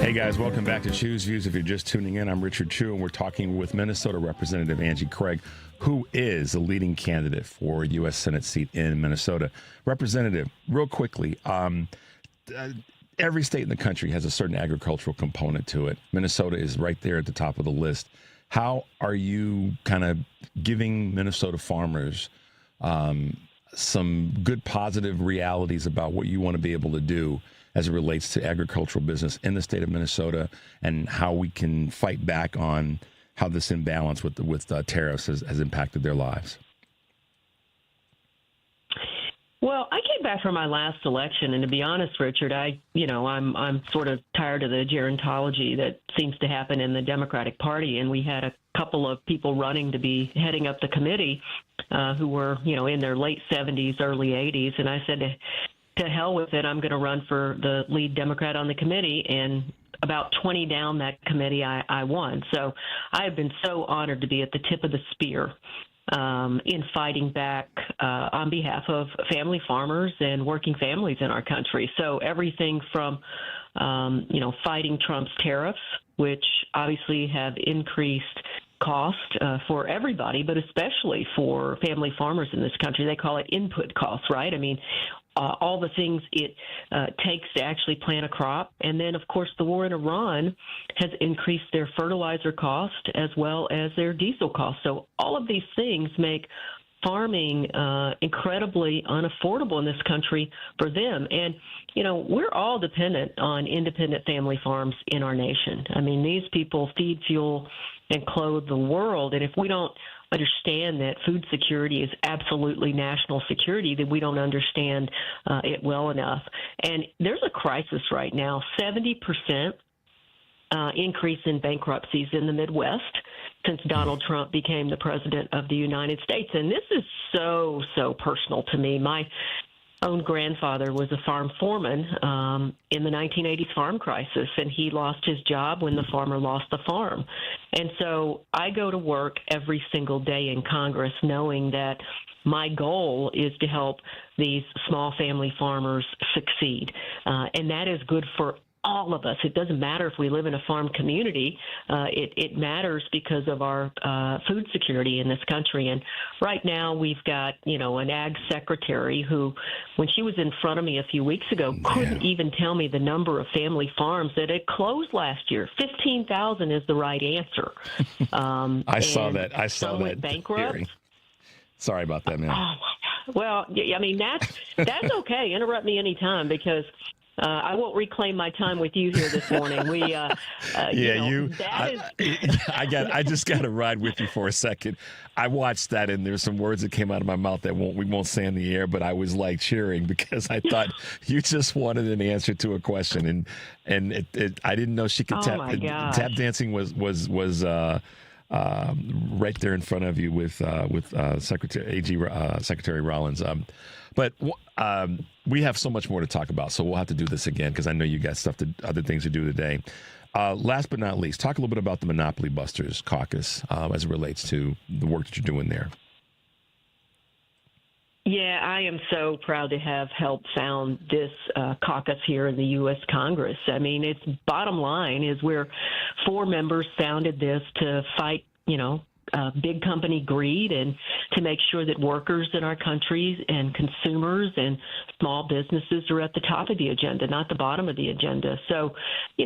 Hey guys, welcome back to Choose Views. If you're just tuning in, I'm Richard Chu, and we're talking with Minnesota Representative Angie Craig, who is the leading candidate for a U.S. Senate seat in Minnesota. Representative, real quickly, every state in the country has a certain agricultural component to it. Minnesota is right there at the top of the list. How are you kind of giving Minnesota farmers some good positive realities about what you want to be able to do as it relates to agricultural business in the state of Minnesota, and how we can fight back on how this imbalance with tariffs has impacted their lives? Well, I came back from my last election, and to be honest, Richard, I'm sort of tired of the gerontology that seems to happen in the Democratic Party, and we had a couple of people running to be heading up the committee who were, in their late 70s, early 80s, and I said, to hell with it, I'm going to run for the lead Democrat on the committee, and about 20 down that committee, I won. So I have been so honored to be at the tip of the spear in fighting back on behalf of family farmers and working families in our country. So everything from, fighting Trump's tariffs, which obviously have increased cost for everybody, but especially for family farmers in this country. They call it input costs, right? I mean, all the things it takes to actually plant a crop. And then, of course, the war in Iran has increased their fertilizer cost as well as their diesel cost. So all of these things make farming incredibly unaffordable in this country for them. And, we're all dependent on independent family farms in our nation. I mean, these people feed, fuel, and clothe the world. And if we don't understand that food security is absolutely national security, then we don't understand it well enough. And there's a crisis right now, 70% increase in bankruptcies in the Midwest since Donald Trump became the president of the United States. And this is so, so personal to me. My own grandfather was a farm foreman in the 1980s farm crisis, and he lost his job when the farmer lost the farm. And so I go to work every single day in Congress knowing that my goal is to help these small family farmers succeed. And that is good for all of us. It doesn't matter if we live in a farm community. It matters because of our food security in this country. And right now we've got, an ag secretary who, when she was in front of me a few weeks ago, couldn't even tell me the number of family farms that had closed last year. 15,000 is the right answer. I saw that. Some went bankrupt. Hearing. Sorry about that, man. Oh my God. Well, I mean, that's okay. Interrupt me anytime, because I won't reclaim my time with you here this morning. I just got to ride with you for a second. I watched that, and there's some words that came out of my mouth that we won't say in the air, but I was like cheering because I thought you just wanted an answer to a question, and I didn't know she could tap. Tap dancing was right there in front of you with Secretary Rollins. But we have so much more to talk about, so we'll have to do this again because I know you got other things to do today. Last but not least, talk a little bit about the Monopoly Busters Caucus as it relates to the work that you're doing there. Yeah, I am so proud to have helped found this caucus here in the U.S. Congress. I mean, its bottom line is we're 4 members founded this to fight, big company greed and to make sure that workers in our country and consumers and small businesses are at the top of the agenda, not the bottom of the agenda. So,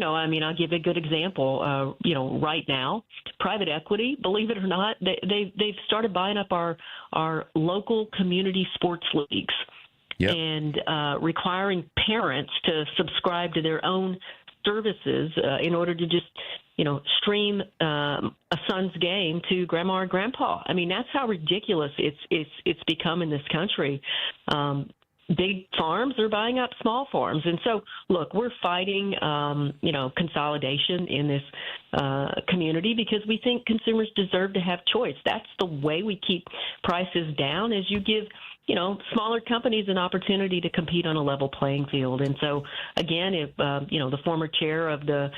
I'll give a good example. Right now, private equity, believe it or not, they've started buying up our local community sports leagues. Yep. And requiring parents to subscribe to their own services in order to just, stream a son's game to grandma or grandpa. I mean, that's how ridiculous it's become in this country. Big farms are buying up small farms. And so, look, we're fighting, consolidation in this community because we think consumers deserve to have choice. That's the way we keep prices down, is you give smaller companies an opportunity to compete on a level playing field. And so, again, if, the former chair of the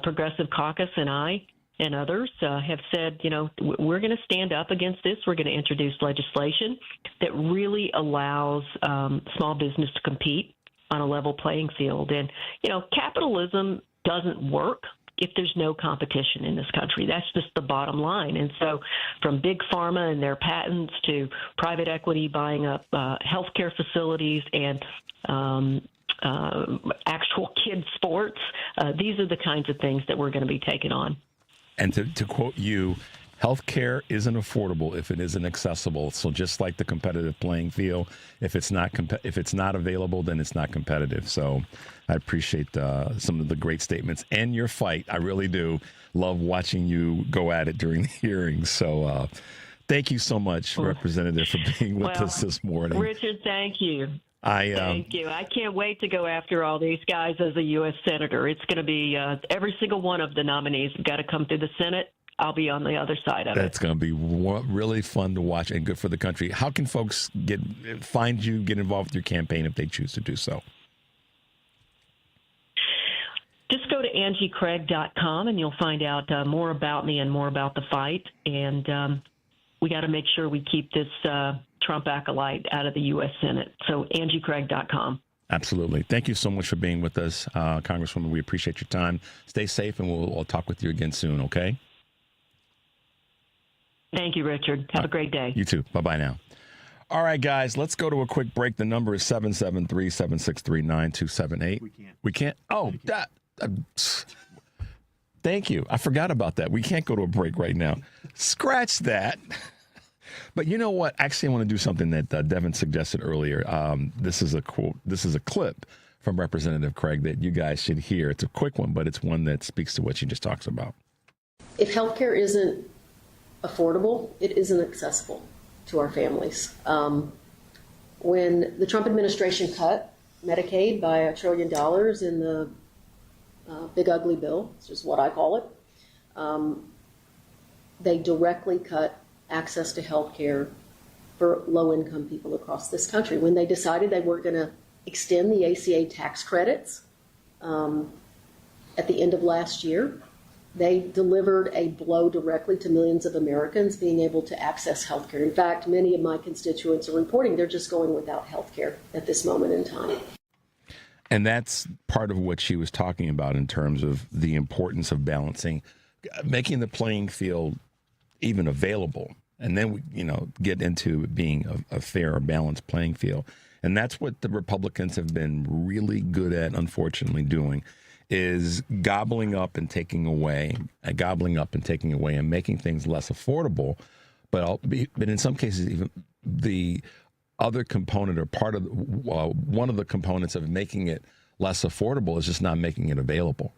Progressive Caucus and I and others have said, we're going to stand up against this. We're going to introduce legislation that really allows small business to compete on a level playing field. And, capitalism doesn't work if there's no competition in this country. That's just the bottom line. And so from big pharma and their patents to private equity buying up healthcare facilities and actual kids' sports. These are the kinds of things that we're going to be taking on. And to quote you, healthcare isn't affordable if it isn't accessible. So just like the competitive playing field, if it's not available, then it's not competitive. So I appreciate some of the great statements and your fight. I really do love watching you go at it during the hearings. So thank you so much, Representative, for being with us this morning. Richard, thank you. Thank you. I can't wait to go after all these guys as a U.S. Senator. It's going to be every single one of the nominees have got to come through the Senate. I'll be on the other side of it. That's going to be really fun to watch and good for the country. How can folks find you, get involved with your campaign if they choose to do so? Just go to angiecraig.com and you'll find out more about me and more about the fight. And we got to make sure we keep this Trump acolyte out of the U.S. Senate. So angiecraig.com. Absolutely. Thank you so much for being with us, Congresswoman. We appreciate your time. Stay safe, and we'll talk with you again soon, okay? Thank you, Richard. Have a great day. You too. Bye-bye now. All right, guys, let's go to a quick break. The number is 773-763-9278. We can't? Oh, that. Thank you. I forgot about that. We can't go to a break right now. Scratch that. But you know what? Actually, I want to do something that Devin suggested earlier. This is a quote. This is a clip from Representative Craig that you guys should hear. It's a quick one, but it's one that speaks to what she just talks about. If healthcare isn't affordable, it isn't accessible to our families. When the Trump administration cut Medicaid by $1 trillion in the big ugly bill, which is what I call it, they directly cut access to health care for low-income people across this country. When they decided they weren't going to extend the ACA tax credits at the end of last year, they delivered a blow directly to millions of Americans being able to access health care. In fact, many of my constituents are reporting they're just going without health care at this moment in time. And that's part of what she was talking about in terms of the importance of balancing, making the playing field even available. And then we, get into it being a fair or balanced playing field. And that's what the Republicans have been really good at, unfortunately, doing, is gobbling up and taking away, and making things less affordable. But in some cases, even the other component or part of one of the components of making it less affordable is just not making it available.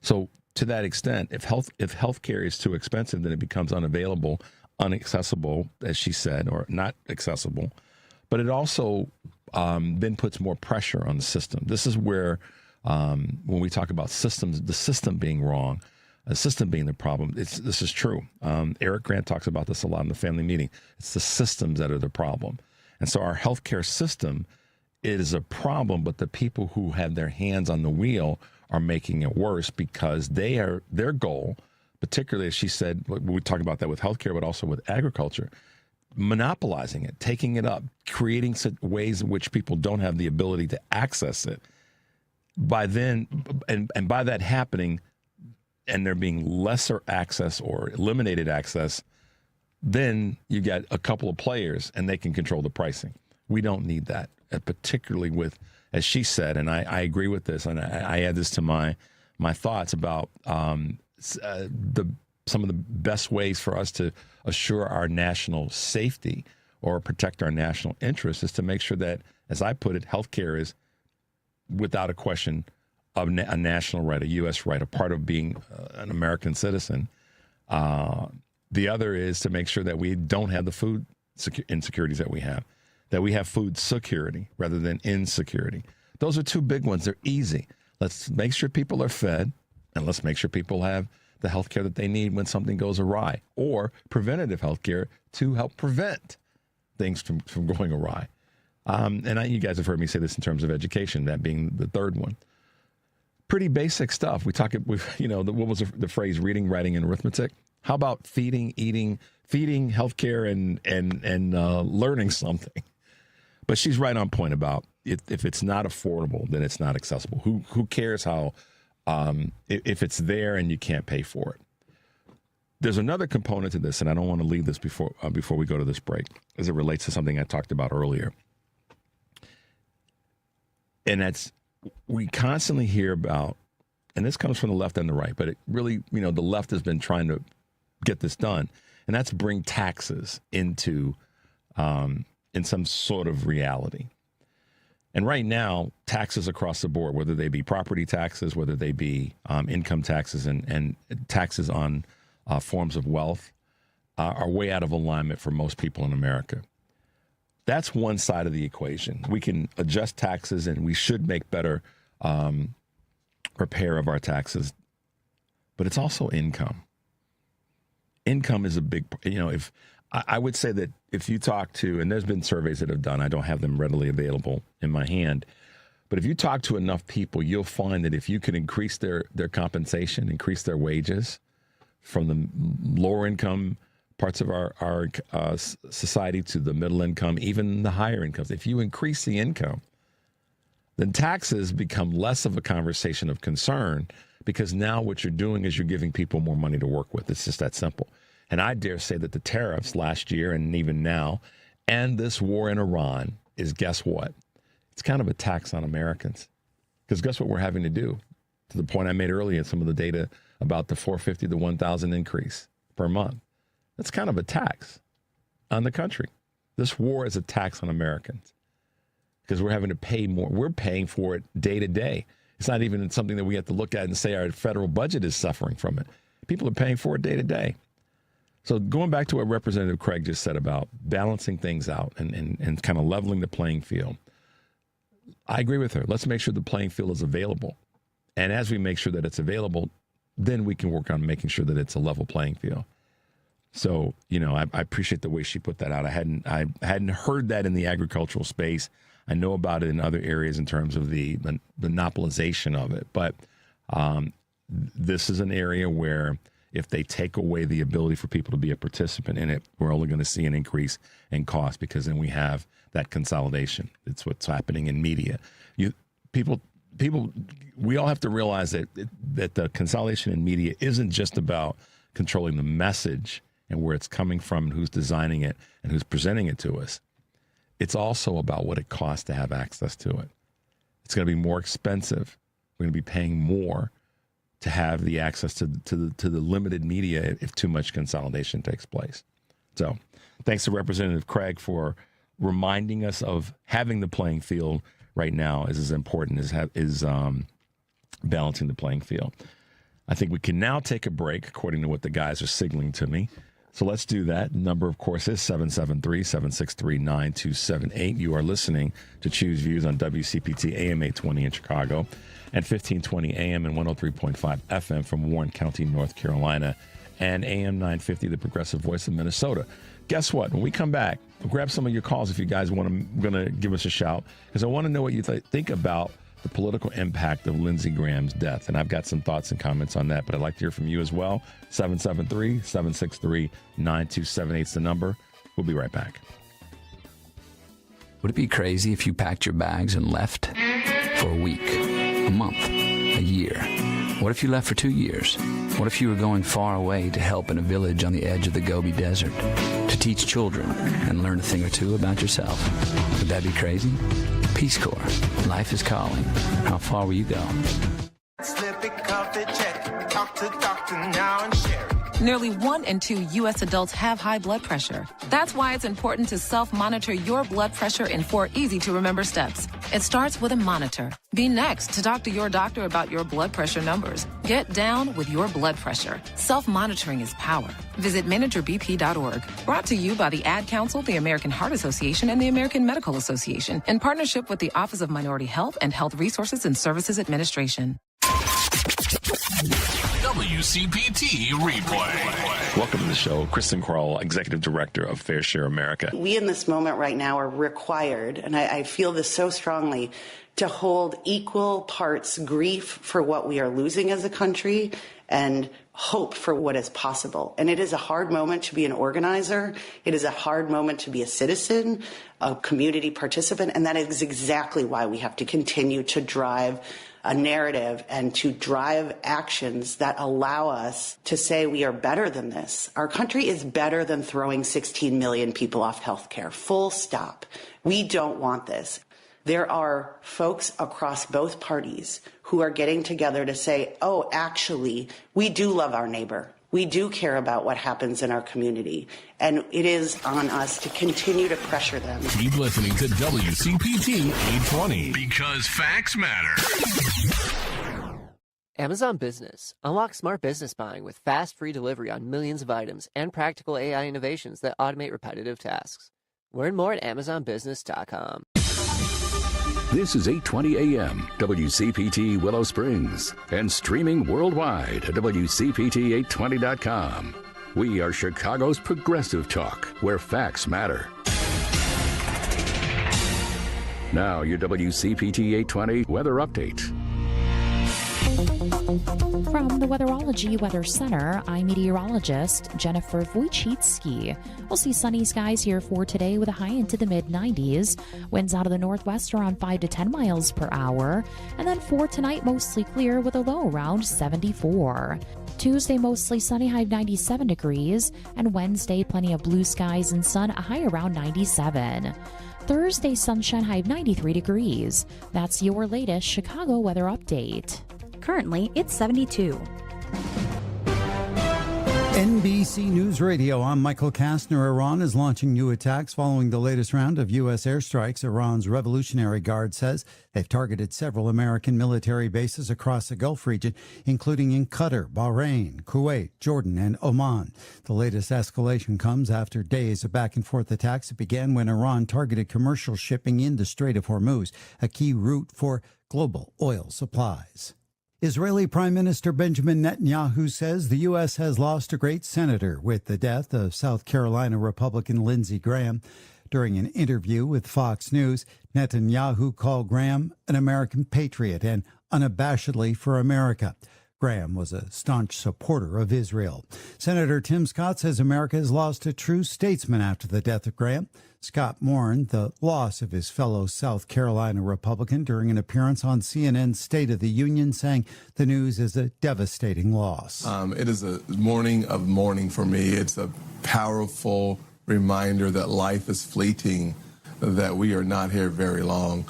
So to that extent, if healthcare is too expensive, then it becomes unavailable, inaccessible, as she said, or not accessible. But it also then puts more pressure on the system. This is where, when we talk about systems, the system being wrong, the system being the problem, this is true. Eric Grant talks about this a lot in the family meeting. It's the systems that are the problem. And so our healthcare system is a problem, but the people who have their hands on the wheel are making it worse because their goal, particularly as she said, we talk about that with healthcare, but also with agriculture, monopolizing it, taking it up, creating ways in which people don't have the ability to access it. By then, and by that happening, and there being lesser access or eliminated access, then you get a couple of players and they can control the pricing. We don't need that, particularly with, as she said, and I agree with this, and I add this to my thoughts about some of the best ways for us to assure our national safety or protect our national interests is to make sure that, as I put it, healthcare is, without a question, a national right, a U.S. right, a part of being an American citizen. The other is to make sure that we don't have the food insecurities that we have food security rather than insecurity. Those are two big ones. They're easy. Let's make sure people are fed, and let's make sure people have the health care that they need when something goes awry, or preventative health care to help prevent things from going awry. You guys have heard me say this in terms of education, that being the third one. Pretty basic stuff. What was the phrase, reading, writing, and arithmetic? How about feeding, healthcare, and learning something? But she's right on point about if it's not affordable, then it's not accessible. Who cares how if it's there and you can't pay for it? There's another component to this, and I don't want to leave this before we go to this break, as it relates to something I talked about earlier. And that's we constantly hear about, and this comes from the left and the right, but it really, the left has been trying to get this done, and that's bring taxes into in some sort of reality. And right now, taxes across the board, whether they be property taxes, whether they be income taxes and taxes on forms of wealth, are way out of alignment for most people in America. That's one side of the equation. We can adjust taxes, and we should make better repair of our taxes. But it's also income. Income is a big, if I would say that if you talk to, and there's been surveys that have done, I don't have them readily available in my hand, but if you talk to enough people, you'll find that if you can increase their compensation, increase their wages from the lower income parts of our society to the middle income, even the higher incomes, if you increase the income, then taxes become less of a conversation of concern, because now what you're doing is you're giving people more money to work with. It's just that simple. And I dare say that the tariffs last year and even now, and this war in Iran is, guess what? It's kind of a tax on Americans. Because guess what we're having to do? To the point I made earlier, some of the data about the 450 to 1,000 increase per month. That's kind of a tax on the country. This war is a tax on Americans because we're having to pay more. We're paying for it day to day. It's not even something that we have to look at and say our federal budget is suffering from it. People are paying for it day to day. So going back to what Representative Craig just said about balancing things out and kind of leveling the playing field, I agree with her. Let's make sure the playing field is available. And as we make sure that it's available, then we can work on making sure that it's a level playing field. So, I appreciate the way she put that out. I hadn't heard that in the agricultural space. I know about it in other areas in terms of the monopolization of it. But this is an area where if they take away the ability for people to be a participant in it, we're only going to see an increase in cost, because then we have that consolidation. It's what's happening in media. People, we all have to realize that the consolidation in media isn't just about controlling the message and where it's coming from and who's designing it and who's presenting it to us. It's also about what it costs to have access to it. It's going to be more expensive. We're going to be paying more to have the access to the limited media if too much consolidation takes place. So thanks to Representative Craig for reminding us of having the playing field right now is as important as balancing the playing field. I think we can now take a break, according to what the guys are signaling to me. So let's do that. The number, of course, is 773-763-9278. You are listening to Choose Views on WCPT AM 820 in Chicago and 1520 AM and 103.5 FM from Warren County, North Carolina, and AM 950, the progressive voice of Minnesota. Guess what? When we come back, we'll grab some of your calls if you guys going to give us a shout, because I want to know what you think about the political impact of Lindsey Graham's death. And I've got some thoughts and comments on that, but I'd like to hear from you as well. 773-763-9278 is the number. We'll be right back. Would it be crazy if you packed your bags and left for a week, a month, a year? What if you left for 2 years? What if you were going far away to help in a village on the edge of the Gobi Desert, to teach children and learn a thing or two about yourself? Would that be crazy? Peace Corps. Life is calling. How far will you go? Nearly 1 in 2 U.S. adults have high blood pressure. That's why it's important to self-monitor your blood pressure in 4 easy-to-remember steps. It starts with a monitor. Be next to talk to your doctor about your blood pressure numbers. Get down with your blood pressure. Self-monitoring is power. Visit managerbp.org. Brought to you by the Ad Council, the American Heart Association, and the American Medical Association, in partnership with the Office of Minority Health and Health Resources and Services Administration. WCPT Replay. Welcome to the show. Kristen Kroll, Executive Director of Fair Share America. We in this moment right now are required, and I feel this so strongly, to hold equal parts grief for what we are losing as a country and hope for what is possible. And it is a hard moment to be an organizer. It is a hard moment to be a citizen, a community participant, and that is exactly why we have to continue to drive a narrative and to drive actions that allow us to say we are better than this. Our country is better than throwing 16 million people off health care. Full stop. We don't want this. There are folks across both parties who are getting together to say, oh, actually, we do love our neighbor. We do care about what happens in our community. And it is on us to continue to pressure them. Keep listening to WCPT 820 because facts matter. Amazon Business. Unlock smart business buying with fast, free delivery on millions of items and practical AI innovations that automate repetitive tasks. Learn more at AmazonBusiness.com. This is 820 AM, WCPT Willow Springs, and streaming worldwide at WCPT820.com. We are Chicago's progressive talk, where facts matter. Now, your WCPT 820 weather update. From the Weatherology Weather Center, I'm meteorologist Jennifer Wojcicki. We'll see sunny skies here for today with a high into the mid-90s. Winds out of the northwest around 5 to 10 miles per hour. And then for tonight, mostly clear with a low around 74. Tuesday, mostly sunny, high 97 degrees. And Wednesday, plenty of blue skies and sun, a high around 97. Thursday, sunshine, high 93 degrees. That's your latest Chicago weather update. Currently, it's 72. NBC News Radio, I'm Michael Kastner. Iran is launching new attacks following the latest round of U.S. airstrikes. Iran's Revolutionary Guard says they've targeted several American military bases across the Gulf region, including in Qatar, Bahrain, Kuwait, Jordan, and Oman. The latest escalation comes after days of back-and-forth attacks that began when Iran targeted commercial shipping in the Strait of Hormuz, a key route for global oil supplies. Israeli Prime Minister Benjamin Netanyahu says the U.S. has lost a great senator with the death of South Carolina Republican Lindsey Graham. During an interview with Fox News, Netanyahu called Graham an American patriot and unabashedly for America. Graham was a staunch supporter of Israel. Senator Tim Scott says America has lost a true statesman after the death of Graham. Scott mourned the loss of his fellow South Carolina Republican during an appearance on CNN's State of the Union, saying the news is a devastating loss. It is a morning of mourning for me. It's a powerful reminder that life is fleeting, that we are not here very long.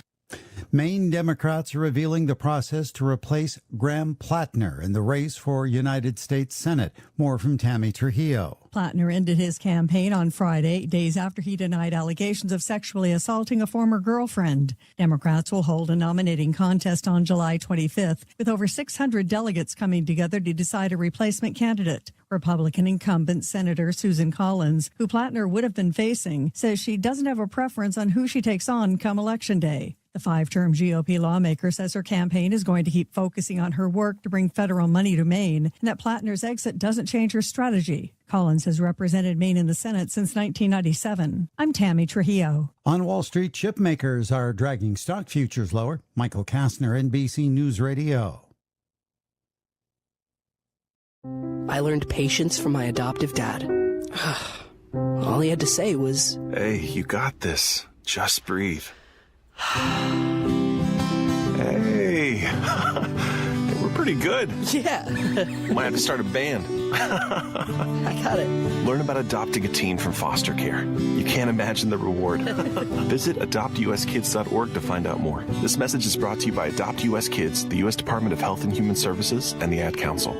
Maine Democrats are revealing the process to replace Graham Plattner in the race for United States Senate. More from Tammy Trujillo. Plattner ended his campaign on Friday, days after he denied allegations of sexually assaulting a former girlfriend. Democrats will hold a nominating contest on July 25th, with over 600 delegates coming together to decide a replacement candidate. Republican incumbent Senator Susan Collins, who Plattner would have been facing, says she doesn't have a preference on who she takes on come Election Day. The five-term GOP lawmaker says her campaign is going to keep focusing on her work to bring federal money to Maine, and that Plattner's exit doesn't change her strategy. Collins has represented Maine in the Senate since 1997. I'm Tammy Trujillo. On Wall Street, chip makers are dragging stock futures lower. Michael Kastner, NBC News Radio. I learned patience from my adoptive dad. All he had to say was, "Hey, you got this. Just breathe." Hey, we're pretty good. Yeah. Might have to start a band. I got it. Learn about adopting a teen from foster care. You can't imagine the reward. Visit adoptuskids.org to find out more. This message is brought to you by Adopt U.S. Kids, the U.S. Department of Health and Human Services, and the Ad Council.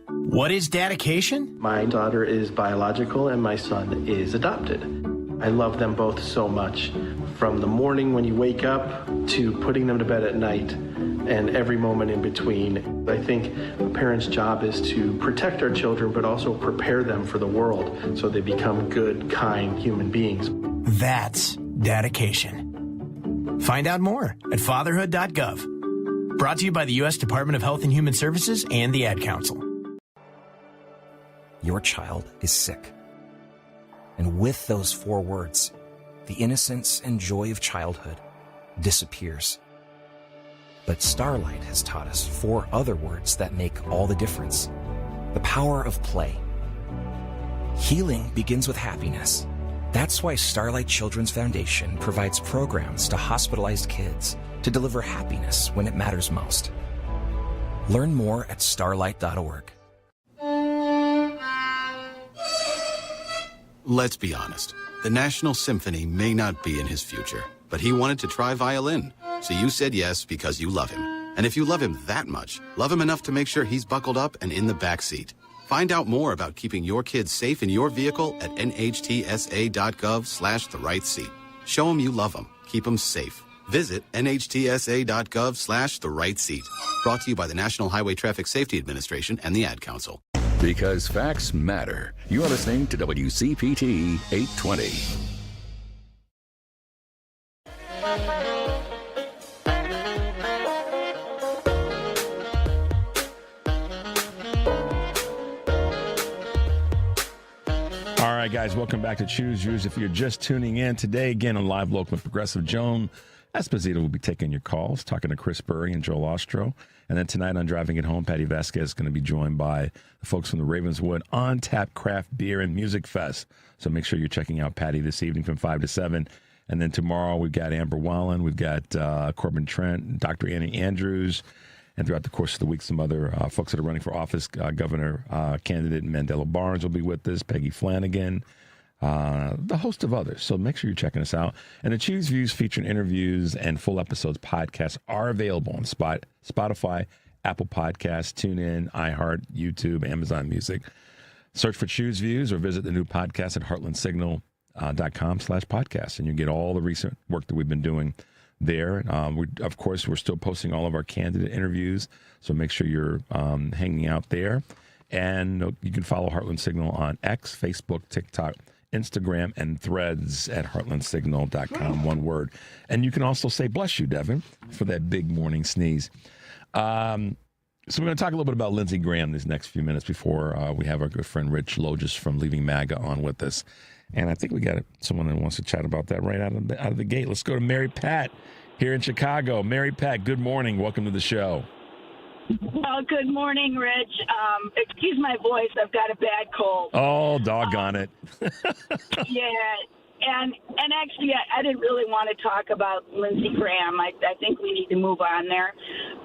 What is dedication? My daughter is biological and my son is adopted. I love them both so much. From the morning when you wake up to putting them to bed at night and every moment in between. I think a parent's job is to protect our children, but also prepare them for the world so they become good, kind human beings. That's dedication. Find out more at fatherhood.gov. Brought to you by the U.S. Department of Health and Human Services and the Ad Council. Your child is sick. And with those 4 words, the innocence and joy of childhood disappears. But Starlight has taught us 4 other words that make all the difference. The power of play. Healing begins with happiness. That's why Starlight Children's Foundation provides programs to hospitalized kids to deliver happiness when it matters most. Learn more at starlight.org. Let's be honest. The National Symphony may not be in his future, but he wanted to try violin. So you said yes because you love him. And if you love him that much, love him enough to make sure he's buckled up and in the back seat. Find out more about keeping your kids safe in your vehicle at nhtsa.gov/the right seat. Show him you love him. Keep him safe. Visit nhtsa.gov/the right seat. Brought to you by the National Highway Traffic Safety Administration and the Ad Council. Because facts matter. You're listening to WCPT 820. All right, guys, welcome back to Choose Views. If you're just tuning in today, again on Live Local with Progressive, Joan Esposito will be taking your calls, talking to Chris Burry and Joel Ostro. And then tonight on Driving It Home, Patty Vasquez is going to be joined by the folks from the Ravenswood On Tap Craft Beer and Music Fest. So make sure you're checking out Patty this evening from 5 to 7. And then tomorrow we've got Amber Wallen, we've got Corbin Trent, Dr. Annie Andrews, and throughout the course of the week, some other folks that are running for office. Governor candidate Mandela Barnes will be with us, Peggy Flanagan, the host of others. So make sure you're checking us out. And the Choose Views featuring interviews and full episodes podcasts are available on Spotify, Apple Podcasts, TuneIn, iHeart, YouTube, Amazon Music. Search for Choose Views or visit the new podcast at heartlandsignal.com/podcast. And you get all the recent work that we've been doing there. Of course, we're still posting all of our candidate interviews, so make sure you're hanging out there. And you can follow Heartland Signal on X, Facebook, TikTok, Instagram, and Threads at heartlandsignal.com, one word. And you can also say, bless you, Devin, for that big morning sneeze. So we're going to talk a little bit about Lindsey Graham these next few minutes before we have our good friend Rich Logis from Leaving MAGA on with us. And I think we got someone that wants to chat about that right out of the gate. Let's go to Mary Pat here in Chicago. Mary Pat, good morning. Welcome to the show. Well, good morning, Rich. Excuse my voice. I've got a bad cold. Oh, doggone it. Yeah. And actually, I didn't really want to talk about Lindsey Graham. I think we need to move on there.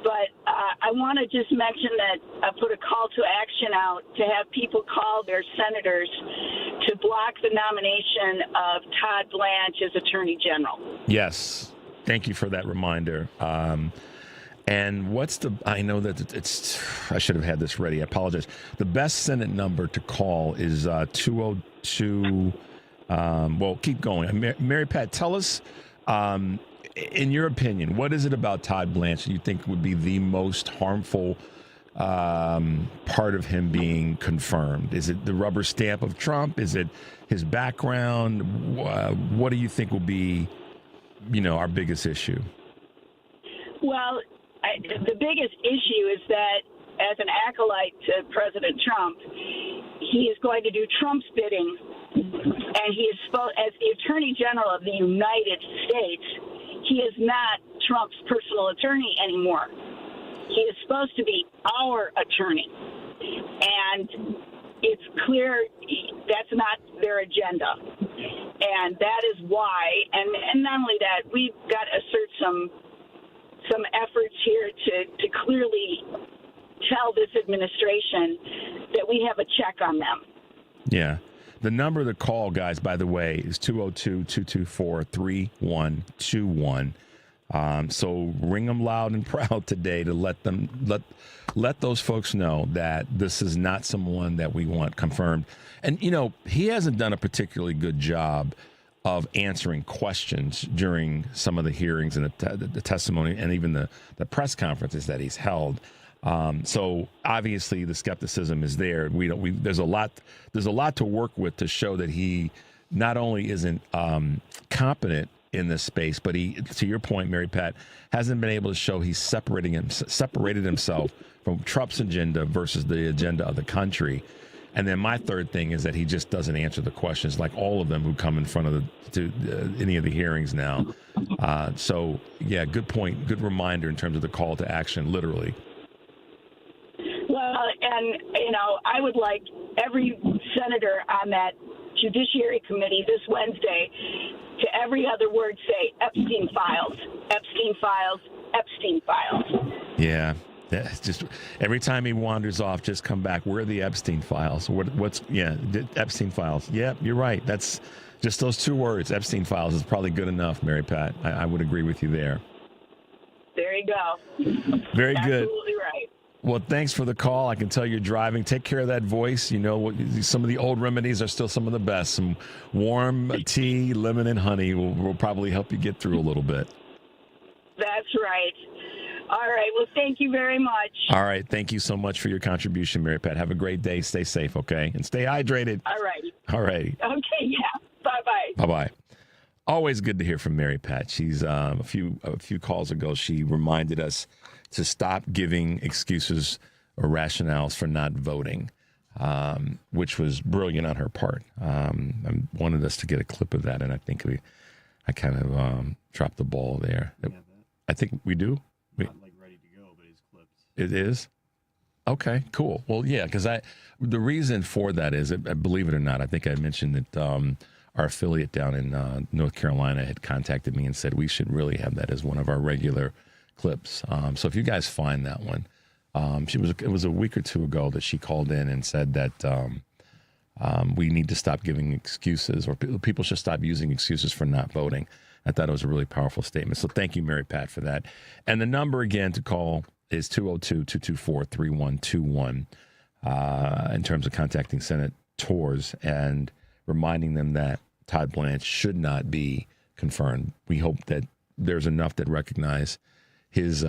But I want to just mention that I put a call to action out to have people call their senators to block the nomination of Todd Blanche as Attorney General. Yes. Thank you for that reminder. And I know that I should have had this ready. I apologize. The best Senate number to call is 202. Well, keep going. Mary Pat, tell us, in your opinion, what is it about Todd Blanche that you think would be the most harmful part of him being confirmed? Is it the rubber stamp of Trump? Is it his background? What do you think will be, our biggest issue? Well, the biggest issue is that as an acolyte to President Trump, he is going to do Trump's bidding. And he is as the Attorney General of the United States, he is not Trump's personal attorney anymore. He is supposed to be our attorney. And it's clear that's not their agenda. And that is why, and not only that, we've got to assert some efforts here to clearly tell this administration that we have a check on them. Yeah. The number to call, guys, by the way, is 202-224-3121. So ring them loud and proud today to let those folks know that this is not someone that we want confirmed. And, he hasn't done a particularly good job of answering questions during some of the hearings and the testimony and even the press conferences that he's held. So obviously the skepticism is there. There's a lot to work with to show that he not only isn't competent in this space, but he, to your point, Mary Pat, hasn't been able to show he's separated himself from Trump's agenda versus the agenda of the country. And then my third thing is that he just doesn't answer the questions, like all of them who come in front of any of the hearings now. So yeah, good point. Good reminder in terms of the call to action, literally. Well, and, I would like every senator on that Judiciary Committee this Wednesday to every other word say Epstein files, Epstein files, Epstein files. Yeah. It's just every time he wanders off, just come back. Where are the Epstein files? Epstein files. Yeah, you're right. Just those 2 words, Epstein files, is probably good enough, Mary Pat. I would agree with you there. There you go. Very good. Absolutely right. Well, thanks for the call. I can tell you're driving. Take care of that voice. You know, some of the old remedies are still some of the best. Some warm tea, lemon, and honey will probably help you get through a little bit. That's right. All right. Well, thank you very much. All right. Thank you so much for your contribution, Mary Pat. Have a great day. Stay safe, okay? And stay hydrated. All right. All right. Okay, yeah. Bye-bye. Bye-bye. Always good to hear from Mary Pat. She's a few calls ago, she reminded us to stop giving excuses or rationales for not voting, which was brilliant on her part. I wanted us to get a clip of that, and I think I kind of dropped the ball there. I think we do. Not like ready to go, but it's clips. It is? Okay, cool. Well, yeah, because the reason for that is, believe it or not, I think I mentioned that our affiliate down in North Carolina had contacted me and said we should really have that as one of our regular clips. So if you guys find that one, it was a week or two ago that she called in and said that we need to stop giving excuses, or people should stop using excuses for not voting. I thought it was a really powerful statement. So thank you, Mary Pat, for that. And the number again to call is 202-224-3121 in terms of contacting senators and reminding them that Todd Blanche should not be confirmed. We hope that there's enough that recognize his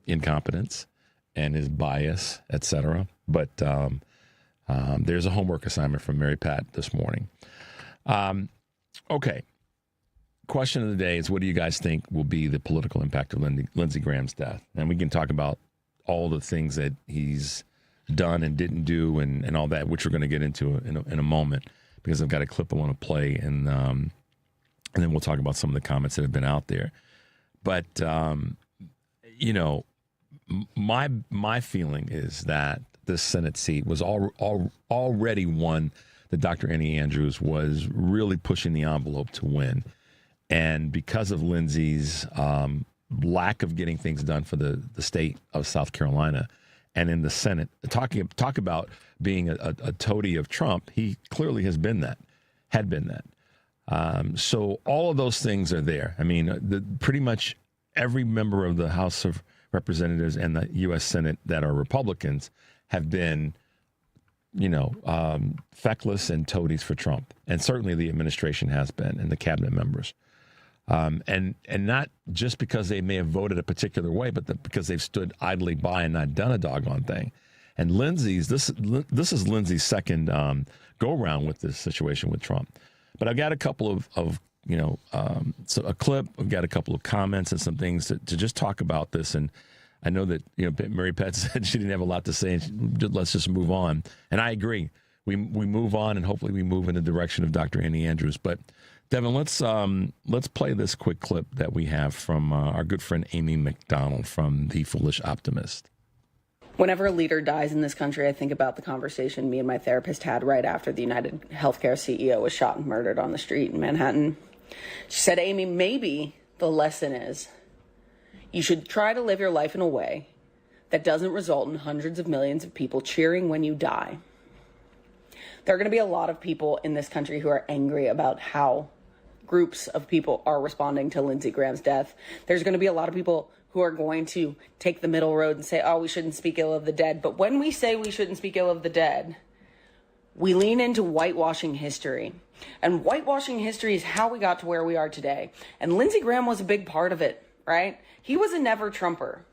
incompetence and his bias, etc. But there's a homework assignment from Mary Pat this morning. Okay. Question of the day is, what do you guys think will be the political impact of Lindsey Graham's death? And we can talk about all the things that he's done and didn't do and all that, which we're going to get into in a moment, because I've got a clip I want to play, and then we'll talk about some of the comments that have been out there. But, my feeling is that this Senate seat was already one that Dr. Annie Andrews was really pushing the envelope to win. And because of Lindsey's lack of getting things done for the state of South Carolina and in the Senate, talk about being a toady of Trump, he clearly had been that. So all of those things are there. I mean, pretty much every member of the House of Representatives and the U.S. Senate that are Republicans have been, feckless and toadies for Trump. And certainly the administration has been, and the cabinet members. And not just because they may have voted a particular way, but because they've stood idly by and not done a doggone thing. And this is Lindsey's second go-around with this situation with Trump. But I've got a couple of a clip. I've got a couple of comments and some things to just talk about this. And I know that Mary Pat said she didn't have a lot to say, and let's just move on. And I agree. We move on, and hopefully we move in the direction of Dr. Annie Andrews. But Devin, let's play this quick clip that we have from our good friend Amy McDonald from The Foolish Optimist. Whenever a leader dies in this country, I think about the conversation me and my therapist had right after the United Healthcare CEO was shot and murdered on the street in Manhattan. She said, Amy, maybe the lesson is you should try to live your life in a way that doesn't result in hundreds of millions of people cheering when you die. There are going to be a lot of people in this country who are angry about how groups of people are responding to Lindsey Graham's death. There's going to be a lot of people who are going to take the middle road and say, oh, we shouldn't speak ill of the dead. But when we say we shouldn't speak ill of the dead, we lean into whitewashing history. And whitewashing history is how we got to where we are today. And Lindsey Graham was a big part of it, right? He was a never Trumper.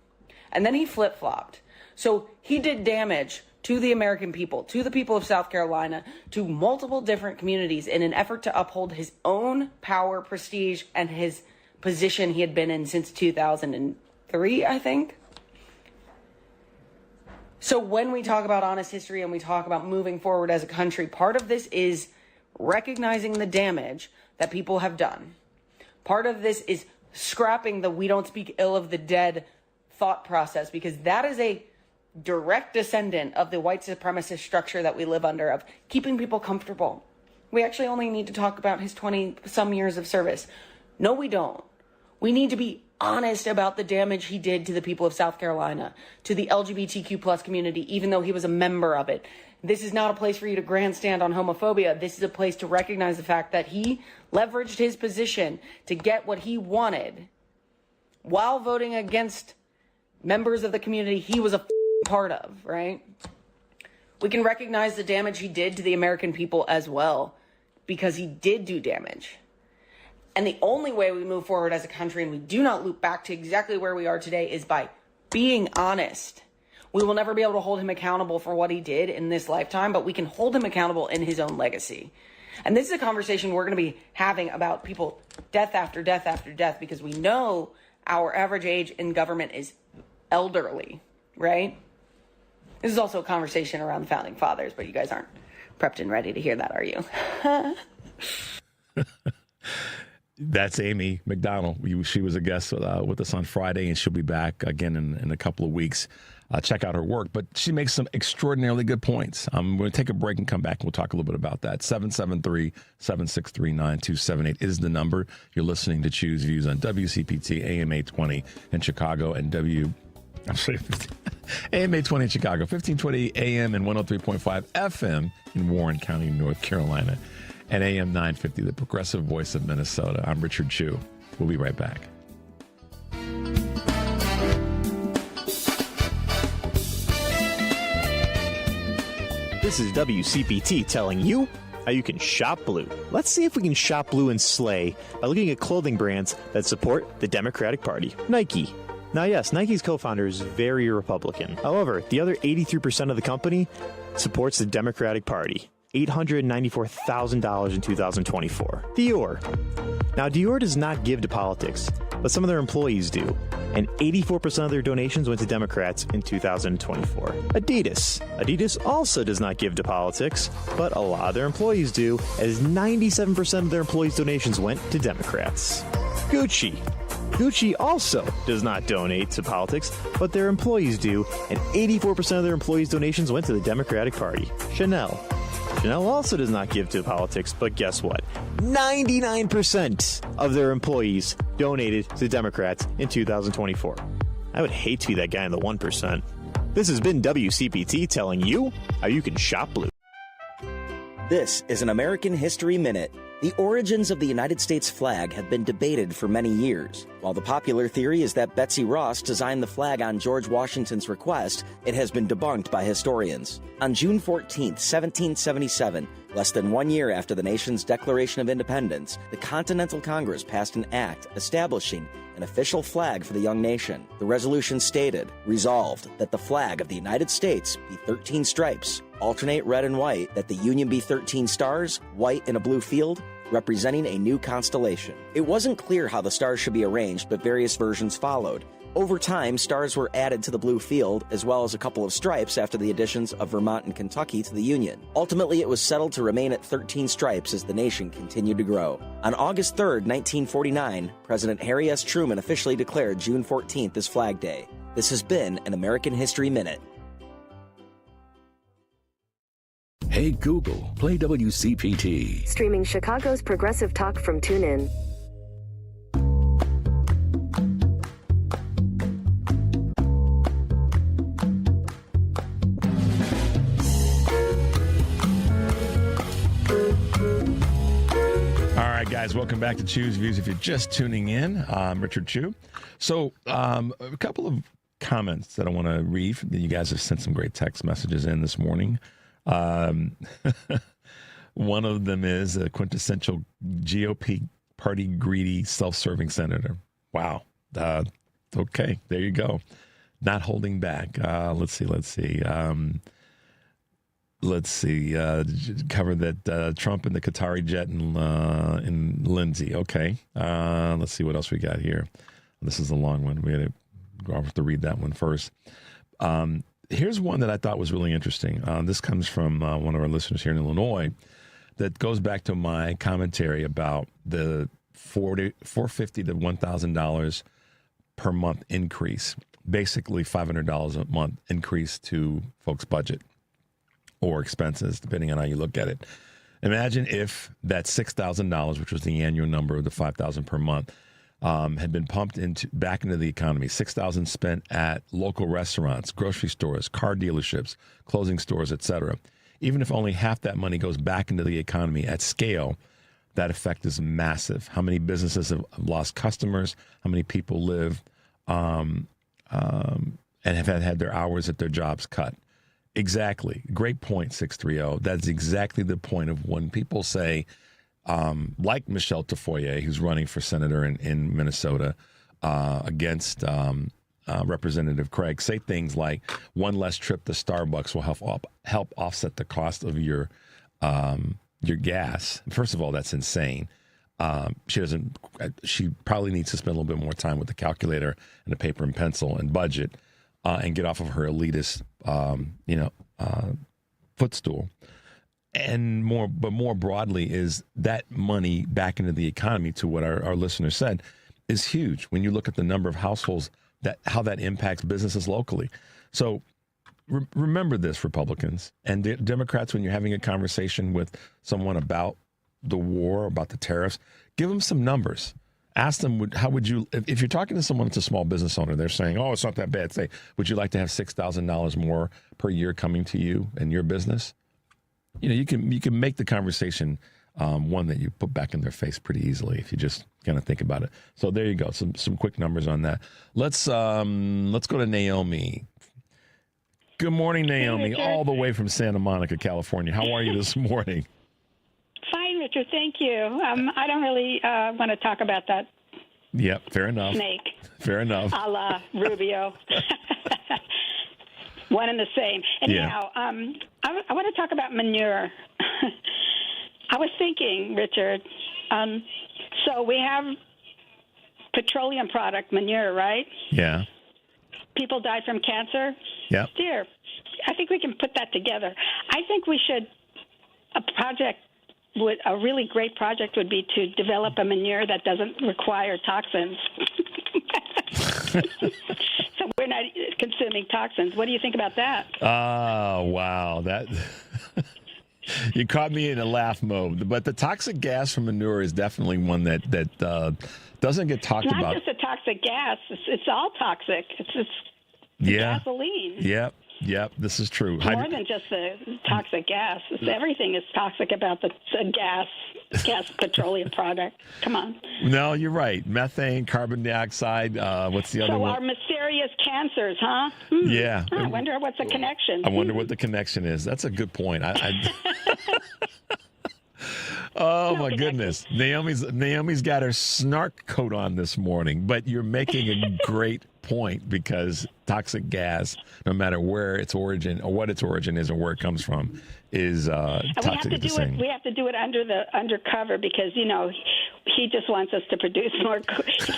And then he flip-flopped. So he did damage to the American people, to the people of South Carolina, to multiple different communities in an effort to uphold his own power, prestige, and his position he had been in since 2003, I think. So when we talk about honest history and we talk about moving forward as a country, part of this is recognizing the damage that people have done. Part of this is scrapping the we don't speak ill of the dead thought process, because that is a direct descendant of the white supremacist structure that we live under of keeping people comfortable. We actually only need to talk about his 20-some years of service. No, we don't. We need to be honest about the damage he did to the people of South Carolina, to the LGBTQ plus community, even though he was a member of it. This is not a place for you to grandstand on homophobia. This is a place to recognize the fact that he leveraged his position to get what he wanted while voting against members of the community he was a part of, right? We can recognize the damage he did to the American people as well, because he did do damage. And the only way we move forward as a country and we do not loop back to exactly where we are today is by being honest. We will never be able to hold him accountable for what he did in this lifetime, but we can hold him accountable in his own legacy. And this is a conversation we're going to be having about people death after death after death, because we know our average age in government is elderly, right? This is also a conversation around the Founding Fathers, but you guys aren't prepped and ready to hear that, are you? That's Amy McDonald. She was a guest with us on Friday, and she'll be back again in a couple of weeks. Check out her work. But she makes some extraordinarily good points. I'm going to take a break and come back, and we'll talk a little bit about that. 773-763-9278 is the number. You're listening to Choose Views on WCPT AM 820 in Chicago and AM 820 in Chicago, 1520 AM and 103.5 FM in Warren County, North Carolina, and AM 950, the progressive voice of Minnesota. I'm Richard Chu. We'll be right back. This is WCPT telling you how you can shop blue. Let's see if we can shop blue and slay by looking at clothing brands that support the Democratic Party. Nike. Now, yes, Nike's co-founder is very Republican. However, the other 83% of the company supports the Democratic Party. $894,000 in 2024. Dior. Now, Dior does not give to politics, but some of their employees do, and 84% of their donations went to Democrats in 2024. Adidas. Adidas also does not give to politics, but a lot of their employees do, as 97% of their employees' donations went to Democrats. Gucci. Gucci also does not donate to politics, but their employees do, and 84% of their employees' donations went to the Democratic Party. Chanel. Chanel also does not give to politics, but guess what? 99% of their employees donated to Democrats in 2024. I would hate to be that guy in the 1%. This has been WCPT telling you how you can shop blue. This is an American History Minute. The origins of the United States flag have been debated for many years. While the popular theory is that Betsy Ross designed the flag on George Washington's request, it has been debunked by historians. On June 14, 1777, less than 1 year after the nation's Declaration of Independence, the Continental Congress passed an act establishing an official flag for the young nation. The resolution stated, resolved that the flag of the United States be 13 stripes, alternate red and white, that the Union be 13 stars, white in a blue field, representing a new constellation. It wasn't clear how the stars should be arranged, but various versions followed. Over time, stars were added to the blue field, as well as a couple of stripes after the additions of Vermont and Kentucky to the Union. Ultimately, it was settled to remain at 13 stripes as the nation continued to grow. On August 3, 1949, President Harry S. Truman officially declared June 14th as Flag Day. This has been an American History Minute. Hey Google, play WCPT. Streaming Chicago's progressive talk from TuneIn. All right, guys, welcome back to Choose Views. If you're just tuning in, I'm Richard Chu. So a couple of comments that I want to read. You guys have sent some great text messages in this morning. One of them is a quintessential GOP party greedy, self-serving senator. Wow. Okay, there you go. Not holding back. Let's see. Cover that Trump and the Qatari jet in Lindsay. Okay. Let's see what else we got here. This is a long one. I'll have to read that one first. Here's one that I thought was really interesting. This comes from one of our listeners here in Illinois that goes back to my commentary about the $450 to $1,000 per month increase, basically $500 a month increase to folks' budget or expenses, depending on how you look at it. Imagine if that $6,000, which was the annual number of the $5,000 per month, had been pumped back into the economy. 6,000 spent at local restaurants, grocery stores, car dealerships, clothing stores, etc. Even if only half that money goes back into the economy at scale, that effect is massive. How many businesses have lost customers? How many people live and have had their hours at their jobs cut? Exactly. Great point, 630. That's exactly the point of when people say, like Michelle Tafoya, who's running for senator in Minnesota against Representative Craig, say things like one less trip to Starbucks will help offset the cost of your gas. First of all, that's insane. She probably needs to spend a little bit more time with the calculator and a paper and pencil and budget and get off of her elitist, footstool. And more broadly is that money back into the economy, to what our listener said, is huge. When you look at the number of households, how that impacts businesses locally. So remember this, Republicans and Democrats, when you're having a conversation with someone about the war, about the tariffs, give them some numbers. Ask them, how would you, if you're talking to someone that's a small business owner, they're saying, oh, it's not that bad. Say, would you like to have $6,000 more per year coming to you and your business? You can make the conversation one that you put back in their face pretty easily if you just kind of think about it. So there you go. Some quick numbers on that. Let's go to Naomi. Good morning, Naomi, all the way from Santa Monica, California. How are you this morning? Fine, Richard. Thank you. I don't really want to talk about that. Yep, fair enough. Snake. Fair enough. A la Rubio. One and the same. Anyhow, I want to talk about manure. I was thinking, Richard, so we have petroleum product manure, right? Yeah. People die from cancer? Yeah. Dear, I think we can put that together. I think we should, a really great project would be to develop a manure that doesn't require toxins. So we're not consuming toxins. What do you think about that? Oh, wow. That you caught me in a laugh mode. But the toxic gas from manure is definitely one that doesn't get talked about. Not just a toxic gas. It's all toxic. It's gasoline. Yep. This is true. More than just the toxic gas. Everything is toxic about the gas petroleum product. Come on. No, you're right. Methane, carbon dioxide. What's the other one? So our mysterious cancers, huh? Yeah. I wonder what's the connection. I wonder what the connection is. That's a good point. Oh, my goodness. Naomi's got her snark coat on this morning, but you're making a great point, because toxic gas, no matter where its origin or what its origin is or where it comes from, is toxic at the same. We have to do it undercover, because he just wants us to produce more.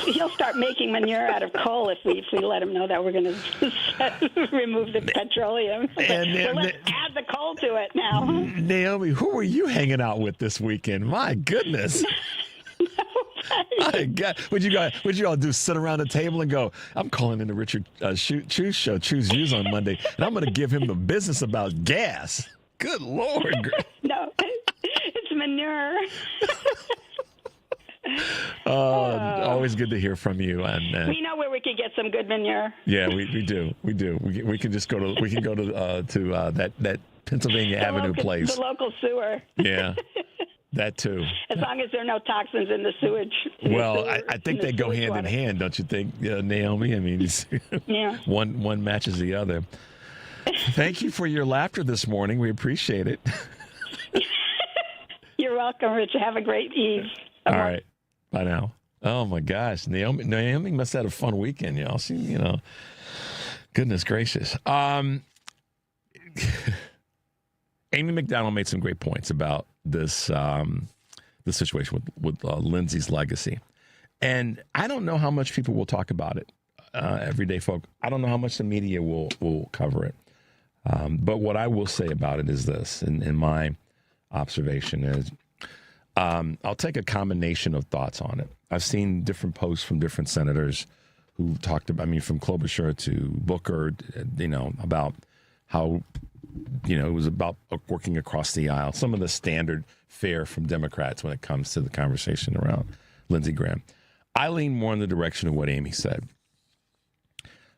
He'll start making manure out of coal if we let him know that we're going to remove the petroleum. So let's add the coal to it now. Naomi, who were you hanging out with this weekend? My goodness. My God. What'd you all do? Sit around the table and go, I'm calling in the Richard Choose Show, Choose Views on Monday, and I'm going to give him the business about gas. Good Lord. No, it's manure. Always good to hear from you. And we know where we can get some good manure. Yeah, we do. We can just go to that Pennsylvania Avenue place. The local sewer. Yeah. That too. As long as there are no toxins in the sewage. Well, I think they go hand in hand, don't you think, Naomi? I mean, yeah. One matches the other. Thank you for your laughter this morning. We appreciate it. You're welcome, Rich. Have a great eve. All right. Bye now. Oh, my gosh. Naomi must have had a fun weekend, y'all. She, goodness gracious. Amy McDonald made some great points about this situation with Lindsay's legacy. And I don't know how much people will talk about it, everyday folk. I don't know how much the media will cover it. But what I will say about it is this, in my observation is, I'll take a combination of thoughts on it. I've seen different posts from different senators who talked about, from Klobuchar to Booker, about how, it was about working across the aisle. Some of the standard fare from Democrats when it comes to the conversation around Lindsey Graham. I lean more in the direction of what Amy said.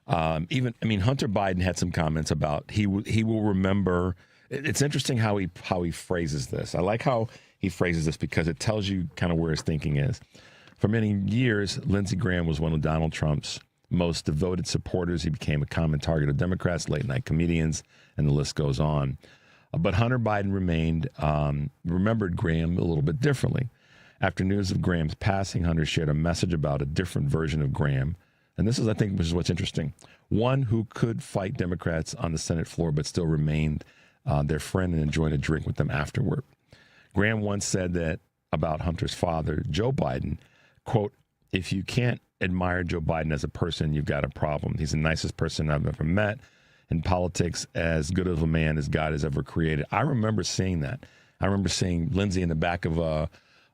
Hunter Biden had some comments about he will remember. It's interesting how he phrases this. I like how he phrases this because it tells you kind of where his thinking is. For many years, Lindsey Graham was one of Donald Trump's most devoted supporters. He became a common target of Democrats, late-night comedians, and the list goes on. But Hunter Biden remembered Graham a little bit differently. After news of Graham's passing, Hunter shared a message about a different version of Graham. And this is, I think, which is what's interesting. One who could fight Democrats on the Senate floor but still remained their friend and enjoyed a drink with them afterward. Graham once said that about Hunter's father, Joe Biden, quote, "If you can't admire Joe Biden as a person, you've got a problem. He's the nicest person I've ever met. In politics, as good of a man as God has ever created." I remember seeing that. I remember seeing Lindsey in the back of a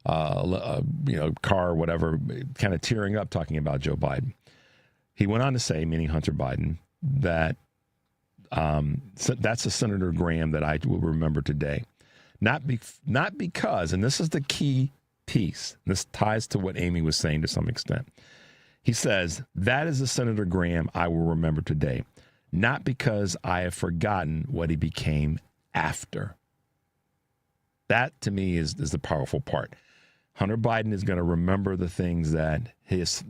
car or whatever, kind of tearing up talking about Joe Biden. He went on to say, meaning Hunter Biden, that that's a Senator Graham that I will remember today. Not because, and this is the key piece, this ties to what Amy was saying to some extent. He says, that is a Senator Graham I will remember today, not because I have forgotten what he became after. That, to me, is the powerful part. Hunter Biden is going to remember the things that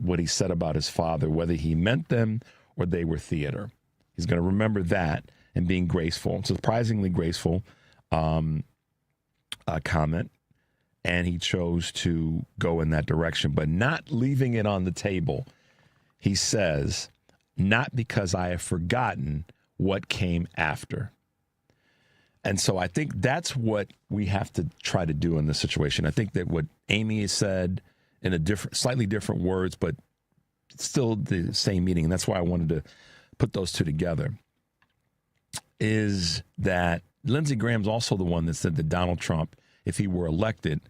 what he said about his father, whether he meant them or they were theater. He's going to remember that and being graceful, surprisingly graceful comment. And he chose to go in that direction, but not leaving it on the table. He says, not because I have forgotten what came after. And so I think that's what we have to try to do in this situation. I think that what Amy has said in slightly different words, but still the same meaning, and that's why I wanted to put those two together, is that Lindsey Graham's also the one that said that Donald Trump, if he were elected,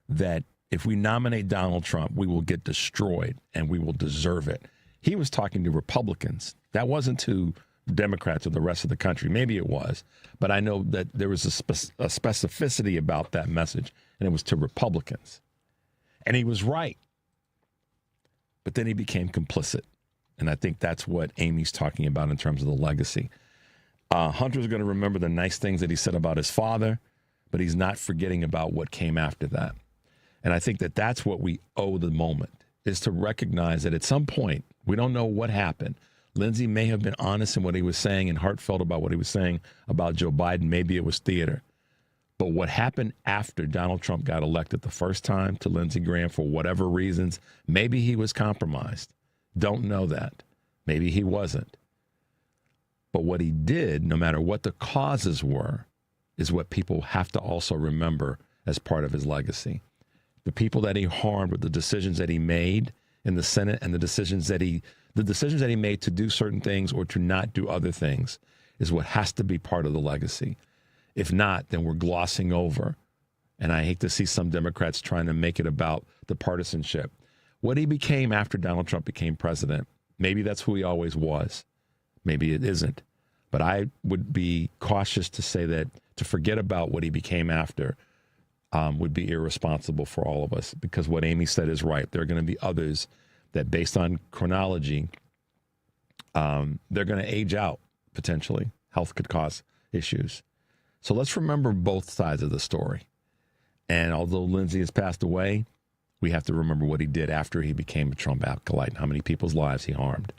that if we nominate Donald Trump, we will get destroyed and we will deserve it. He was talking to Republicans. That wasn't to Democrats or the rest of the country. Maybe it was, but I know that there was a specificity about that message, and it was to Republicans. And he was right. But then he became complicit. And I think that's what Amy's talking about in terms of the legacy. Hunter's going to remember the nice things that he said about his father, but he's not forgetting about what came after that. And I think that that's what we owe the moment, is to recognize that at some point, we don't know what happened. Lindsey may have been honest in what he was saying and heartfelt about what he was saying about Joe Biden. Maybe it was theater. But what happened after Donald Trump got elected the first time to Lindsey Graham, for whatever reasons, maybe he was compromised. Don't know that. Maybe he wasn't. But what he did, no matter what the causes were, is what people have to also remember as part of his legacy. The people that he harmed with the decisions that he made in the Senate and the decisions that he made to do certain things or to not do other things is what has to be part of the legacy. If not, then we're glossing over. And I hate to see some Democrats trying to make it about the partisanship. What he became after Donald Trump became president, maybe that's who he always was. Maybe it isn't. But I would be cautious to say that to forget about what he became after would be irresponsible for all of us, because what Amy said is right. There are going to be others that, based on chronology, they're going to age out, potentially. Health could cause issues. So let's remember both sides of the story. And although Lindsey has passed away, we have to remember what he did after he became a Trump acolyte and how many people's lives he harmed.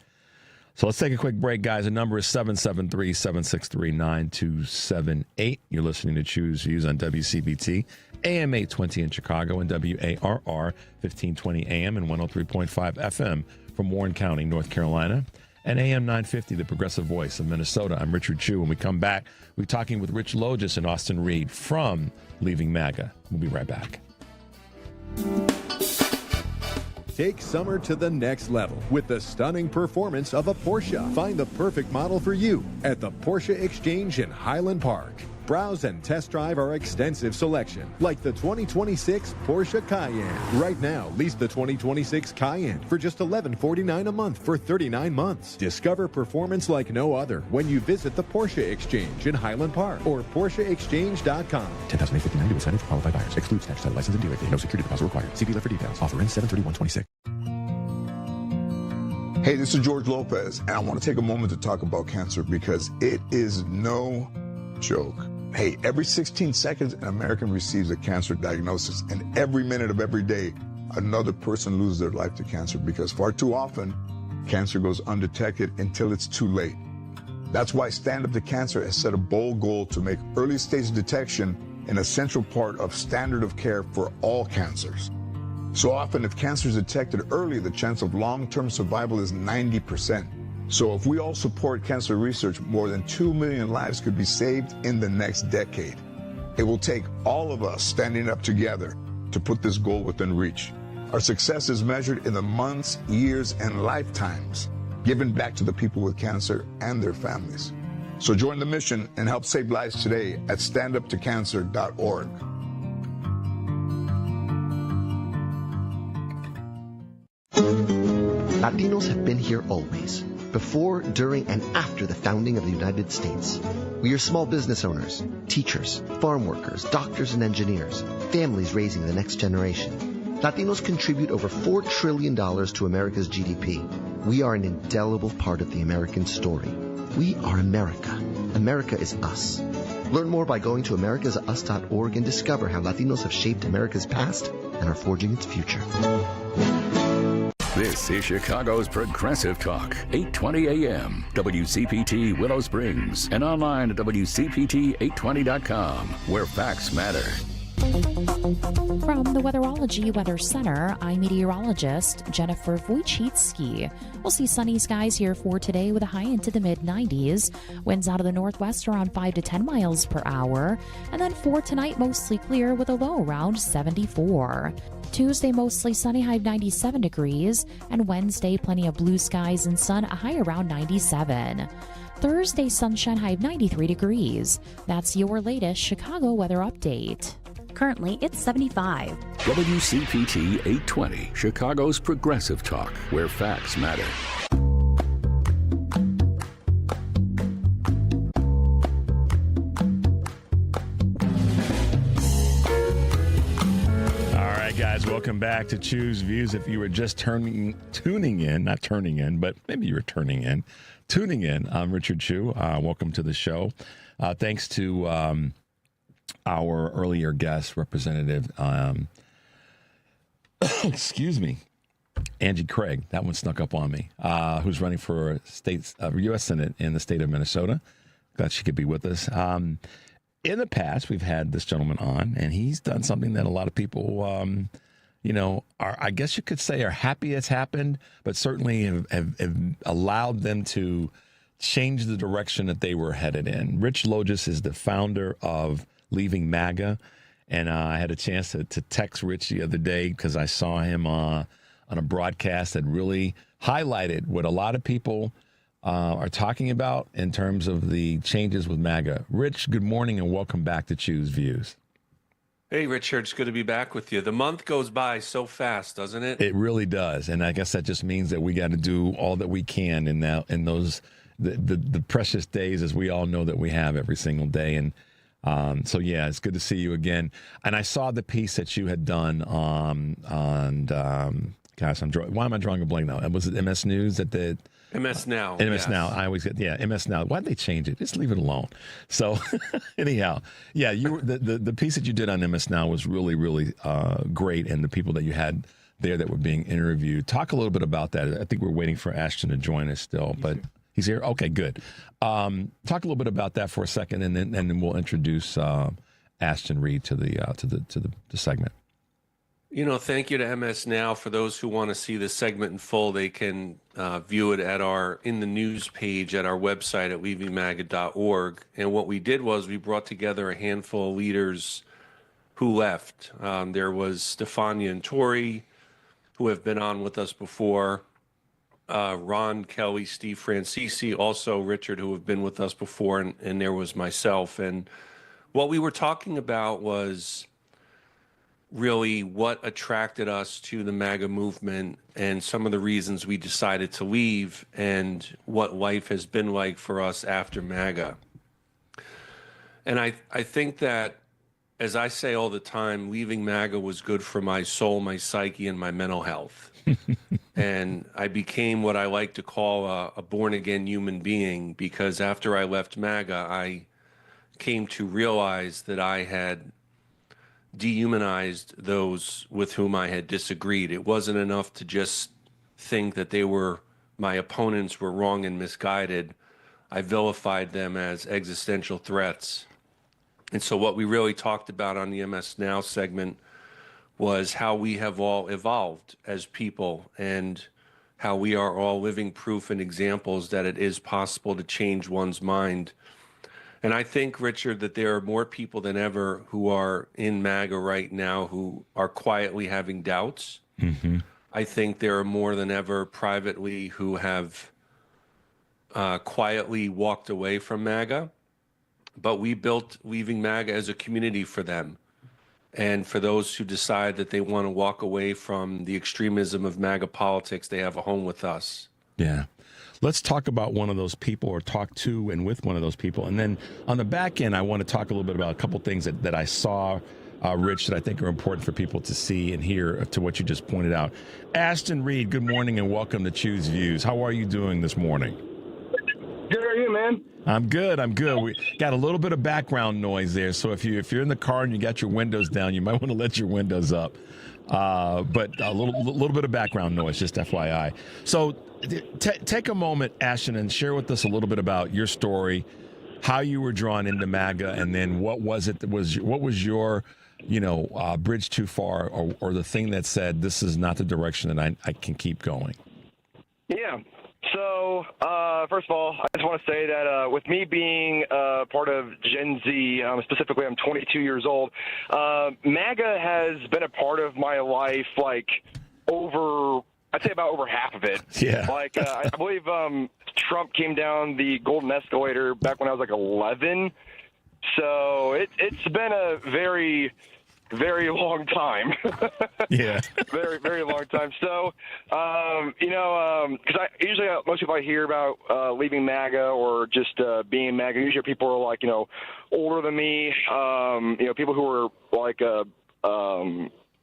So let's take a quick break, guys. The number is 773-763-9278. You're listening to Choose Views on WCPT, AM 820 in Chicago, and WARR 1520 AM and 103.5 FM from Warren County, North Carolina, and AM 950, the Progressive Voice of Minnesota. I'm Richard Chu. When we come back, we're talking with Rich Logis and Austin Reed from Leaving MAGA. We'll be right back. Take summer to the next level with the stunning performance of a Porsche. Find the perfect model for you at the Porsche Exchange in Highland Park. Browse and test drive our extensive selection, like the 2026 Porsche Cayenne. Right now, lease the 2026 Cayenne for just $1149 a month for 39 months. Discover performance like no other when you visit the Porsche Exchange in Highland Park or PorscheExchange.com. $10,859 incentive for qualified buyers. Excludes tax, title, license, and dealer fee. No security deposit required. See dealer for details. Offer ends 7/31/26. Hey, this is George Lopez, and I want to take a moment to talk about cancer because it is no joke. Hey, every 16 seconds, an American receives a cancer diagnosis, and every minute of every day, another person loses their life to cancer because far too often, cancer goes undetected until it's too late. That's why Stand Up to Cancer has set a bold goal to make early stage detection an essential part of standard of care for all cancers. So often, if cancer is detected early, the chance of long-term survival is 90%. So if we all support cancer research, more than 2 million lives could be saved in the next decade. It will take all of us standing up together to put this goal within reach. Our success is measured in the months, years, and lifetimes given back to the people with cancer and their families. So join the mission and help save lives today at standuptocancer.org. Latinos have been here always, before, during, and after the founding of the United States. We are small business owners, teachers, farm workers, doctors and engineers, families raising the next generation. Latinos contribute over $4 trillion to America's GDP. We are an indelible part of the American story. We are America. America is us. Learn more by going to americasus.org and discover how Latinos have shaped America's past and are forging its future. This is Chicago's Progressive Talk, 820 AM, WCPT Willow Springs, and online at WCPT820.com, where facts matter. From the Weatherology Weather Center, I'm meteorologist Jennifer Wojcicki. We'll see sunny skies here for today with a high into the mid-90s. Winds out of the northwest around 5 to 10 miles per hour. And then for tonight, mostly clear with a low around 74. Tuesday, mostly sunny, high of 97 degrees. And Wednesday, plenty of blue skies and sun, a high around 97. Thursday, sunshine, high of 93 degrees. That's your latest Chicago weather update. Currently, it's 75. WCPT 820, Chicago's Progressive Talk, where facts matter. All right, guys, welcome back to Choose Views. If you were just tuning in, but maybe you were tuning in. I'm Richard Chu. Welcome to the show. Thanks to our earlier guest, Representative, excuse me, Angie Craig. That one snuck up on me, who's running for U.S. Senate in the state of Minnesota. Glad she could be with us. In the past, we've had this gentleman on, and he's done something that a lot of people, are, I guess you could say, are happy it's happened, but certainly have allowed them to change the direction that they were headed in. Rich Logis is the founder of Leaving MAGA, and I had a chance to text Rich the other day because I saw him on a broadcast that really highlighted what a lot of people are talking about in terms of the changes with MAGA. Rich, good morning and welcome back to Choose Views. Hey, Richard, it's good to be back with you. The month goes by so fast, doesn't it? It really does, and I guess that just means that we got to do all that we can in those the precious days, as we all know that we have every single day. And so, yeah, it's good to see you again. And I saw the piece that you had done on gosh, why am I drawing a blank now? Was it MS News at the MS Now? MS yes. Now. I always get MS Now. Why'd they change it? Just leave it alone. So, anyhow, yeah, the piece that you did on MS Now was really, really great, and the people that you had there that were being interviewed. Talk a little bit about that. I think we're waiting for Ashton to join us still, but. He's here? Okay, good. Talk a little bit about that for a second, and then we'll introduce Ashton Reed to the segment. Thank you to MS Now. For those who want to see the segment in full, they can view it in the news page at our website at leavingmaga.org. And what we did was we brought together a handful of leaders who left. There was Stefania and Tori, who have been on with us before. Ron Kelly, Steve Francisi, also Richard, who have been with us before, and there was myself. And what we were talking about was really what attracted us to the MAGA movement and some of the reasons we decided to leave and what life has been like for us after MAGA. And I think that, as I say all the time, leaving MAGA was good for my soul, my psyche, and my mental health. And I became what I like to call a born-again human being, because after I left MAGA, I came to realize that I had dehumanized those with whom I had disagreed. It wasn't enough to just think that my opponents were wrong and misguided. I vilified them as existential threats. And so what we really talked about on the MS Now segment was how we have all evolved as people, and how we are all living proof and examples that it is possible to change one's mind. And I think, Richard, that there are more people than ever who are in MAGA right now who are quietly having doubts. Mm-hmm. I think there are more than ever privately who have quietly walked away from MAGA. But we built Leaving MAGA as a community for them. And for those who decide that they want to walk away from the extremism of MAGA politics, they have a home with us. Yeah. Let's talk about one of those people, or talk to and with one of those people. And then on the back end, I want to talk a little bit about a couple things that I saw, Rich, that I think are important for people to see and hear, to what you just pointed out. Ashton Reed, good morning and welcome to Choose Views. How are you doing this morning? Good, how are you, man? I'm good. We got a little bit of background noise there, so if you're in the car and you got your windows down, you might want to let your windows up. But a little bit of background noise, just FYI. So take a moment, Ashton, and share with us a little bit about your story, how you were drawn into MAGA, and then what was your bridge too far, or the thing that said this is not the direction that I can keep going. Yeah. So, first of all, I just want to say that with me being part of Gen Z, specifically I'm 22 years old, MAGA has been a part of my life, I'd say about over half of it. Yeah. I believe Trump came down the golden escalator back when I was 11. So it's been a very, very long time. Yeah. Very, very long time. So, because usually most people I hear about leaving MAGA or just being MAGA, usually people are older than me. People who are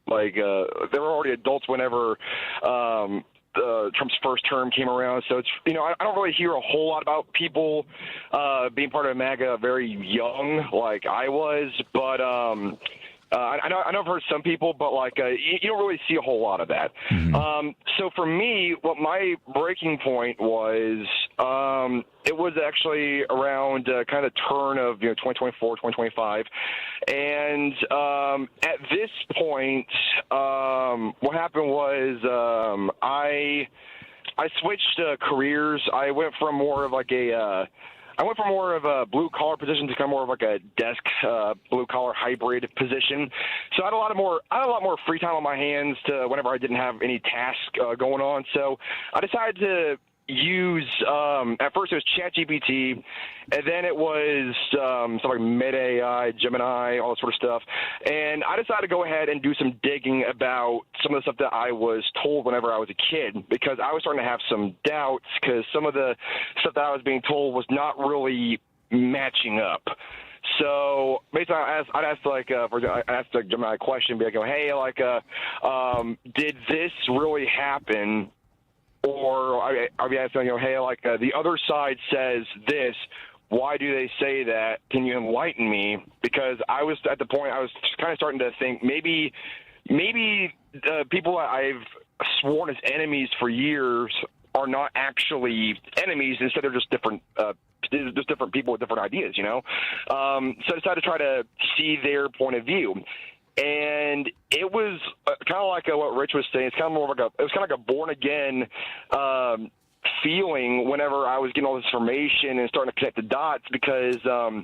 they were already adults whenever Trump's first term came around. So it's, I don't really hear a whole lot about people being part of MAGA very young like I was, but I know I've heard some people, but you don't really see a whole lot of that. Mm-hmm. So for me, what my breaking point was, it was actually around kind of turn of 2024, 2025, and at this point, what happened was I switched careers. I went from more of a blue-collar position to kind of more of a desk blue-collar hybrid position. So I had a lot more free time on my hands to whenever I didn't have any tasks going on. So I decided to use at first it was ChatGPT, and then it was stuff like Meta-AI, Gemini, all that sort of stuff. And I decided to go ahead and do some digging about some of the stuff that I was told whenever I was a kid, because I was starting to have some doubts because some of the stuff that I was being told was not really matching up. So basically, I asked Gemini a question, be like, hey, did this really happen? Or I'll be asking, hey, the other side says this. Why do they say that? Can you enlighten me? Because I was at the point I was kind of starting to think maybe people I've sworn as enemies for years are not actually enemies. Instead, they're just different people with different ideas, So I decided to try to see their point of view. And it was kind of like what Rich was saying. It's kind of more it was kind of like a born again feeling whenever I was getting all this information and starting to connect the dots, because a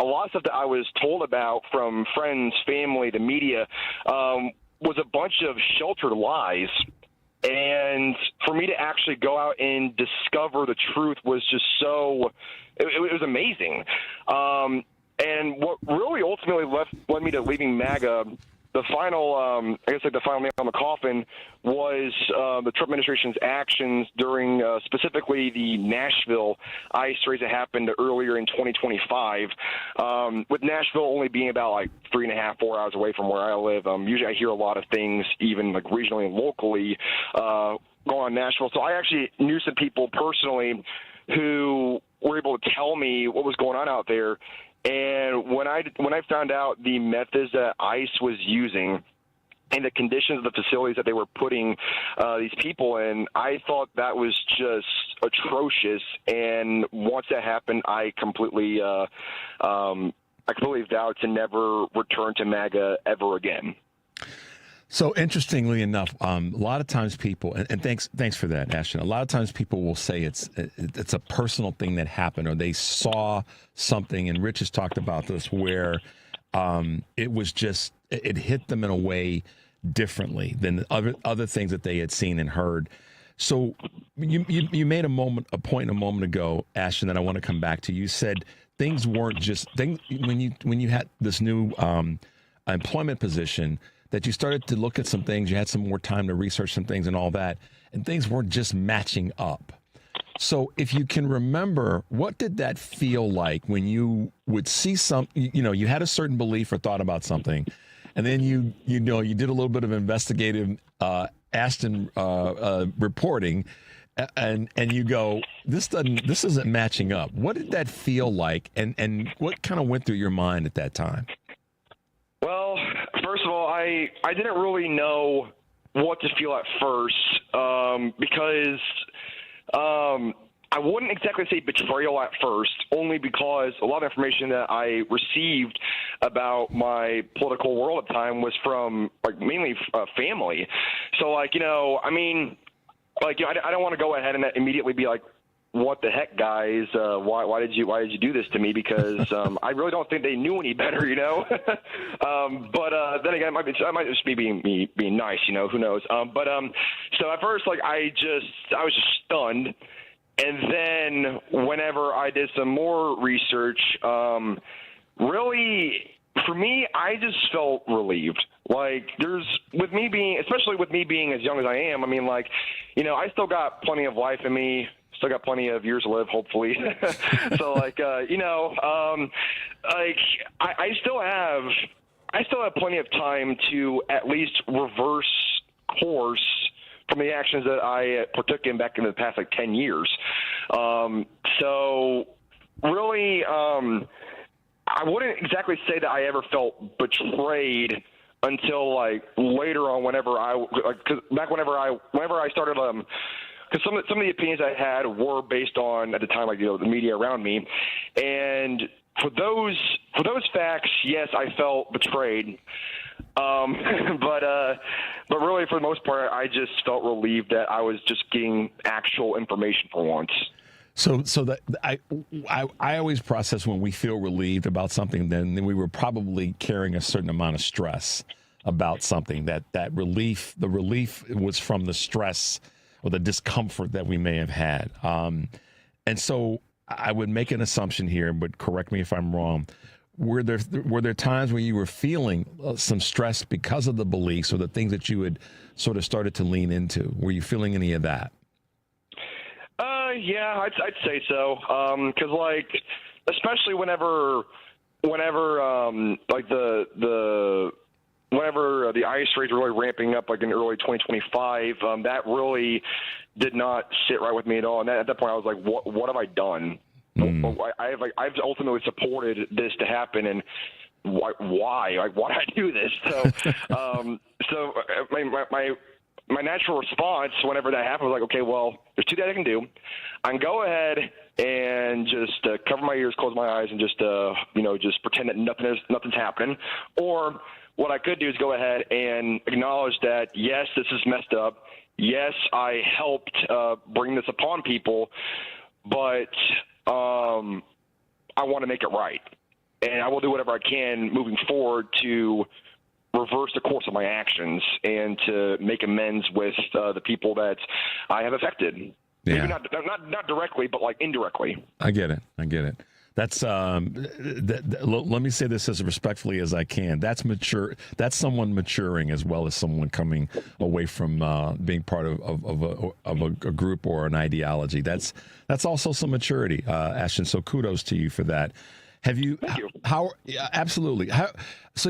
lot of stuff that I was told about from friends, family, the media was a bunch of sheltered lies. And for me to actually go out and discover the truth was just it was amazing. And what really ultimately led me to leaving MAGA, the final nail on the coffin, was the Trump administration's actions during specifically the Nashville ICE raid that happened earlier in 2025. With Nashville only being about 3.5, 4 hours away from where I live, usually I hear a lot of things, even regionally and locally, going on in Nashville. So I actually knew some people personally who were able to tell me what was going on out there. And when I found out the methods that ICE was using and the conditions of the facilities that they were putting these people in, I thought that was just atrocious. And once that happened, I completely vowed to never return to MAGA ever again. So interestingly enough, a lot of times people, and thanks for that, Ashton. A lot of times people will say it's a personal thing that happened, or they saw something, and Rich has talked about this, where it was just, it hit them in a way differently than other things that they had seen and heard. So you made a point a moment ago, Ashton, that I want to come back to. You said things weren't just things when you had this new employment position, that you started to look at some things, you had some more time to research some things and all that, and things weren't just matching up. So if you can remember, what did that feel like when you would see you had a certain belief or thought about something, and then you did a little bit of investigative Ashton reporting, and you go, this isn't matching up. What did that feel like, and what kind of went through your mind at that time? Well, first of all, I didn't really know what to feel at first because I wouldn't exactly say betrayal at first, only because a lot of information that I received about my political world at the time was from mainly family. So I don't want to go ahead and immediately be like, what the heck, guys? Why did you do this to me? Because I really don't think they knew any better, But then again, it might just be being nice, Who knows? So at first, I was just stunned, and then whenever I did some more research, really, for me, I just felt relieved. Especially with me being as young as I am. I still got plenty of life in me. Still got plenty of years to live, hopefully. So, I still have plenty of time to at least reverse course from the actions that I partook in back in the past 10 years. So, really, I wouldn't exactly say that I ever felt betrayed until later on, whenever I started. Because some of the opinions I had were based on, at the time, the media around me, and for those facts, yes, I felt betrayed. But really, for the most part, I just felt relieved that I was just getting actual information for once. So that I always process when we feel relieved about something, then we were probably carrying a certain amount of stress about something. The relief was from the stress or the discomfort that we may have had. And so I would make an assumption here, but correct me if I'm wrong. Were there times when you were feeling some stress because of the beliefs or the things that you had sort of started to lean into? Were you feeling any of that? Yeah, I'd say so. Because especially whenever the ICE raids were really ramping up in early 2025, that really did not sit right with me at all. And at that point, I was like, what have I done? I've ultimately supported this to happen, and why? Why did I do this? So, my natural response whenever that happened was okay, well, there's two things I can do. I can go ahead and just cover my ears, close my eyes, and just pretend that nothing's happening. Or what I could do is go ahead and acknowledge that, yes, this is messed up. Yes, I helped bring this upon people, but I want to make it right. And I will do whatever I can moving forward to reverse the course of my actions and to make amends with the people that I have affected. Yeah. Maybe not directly, but indirectly. I get it. That's let me say this as respectfully as I can. That's mature. That's someone maturing as well as someone coming away from being part of a group or an ideology. That's also some maturity, Ashton. So kudos to you for that. Have you? Thank you. How? Absolutely. So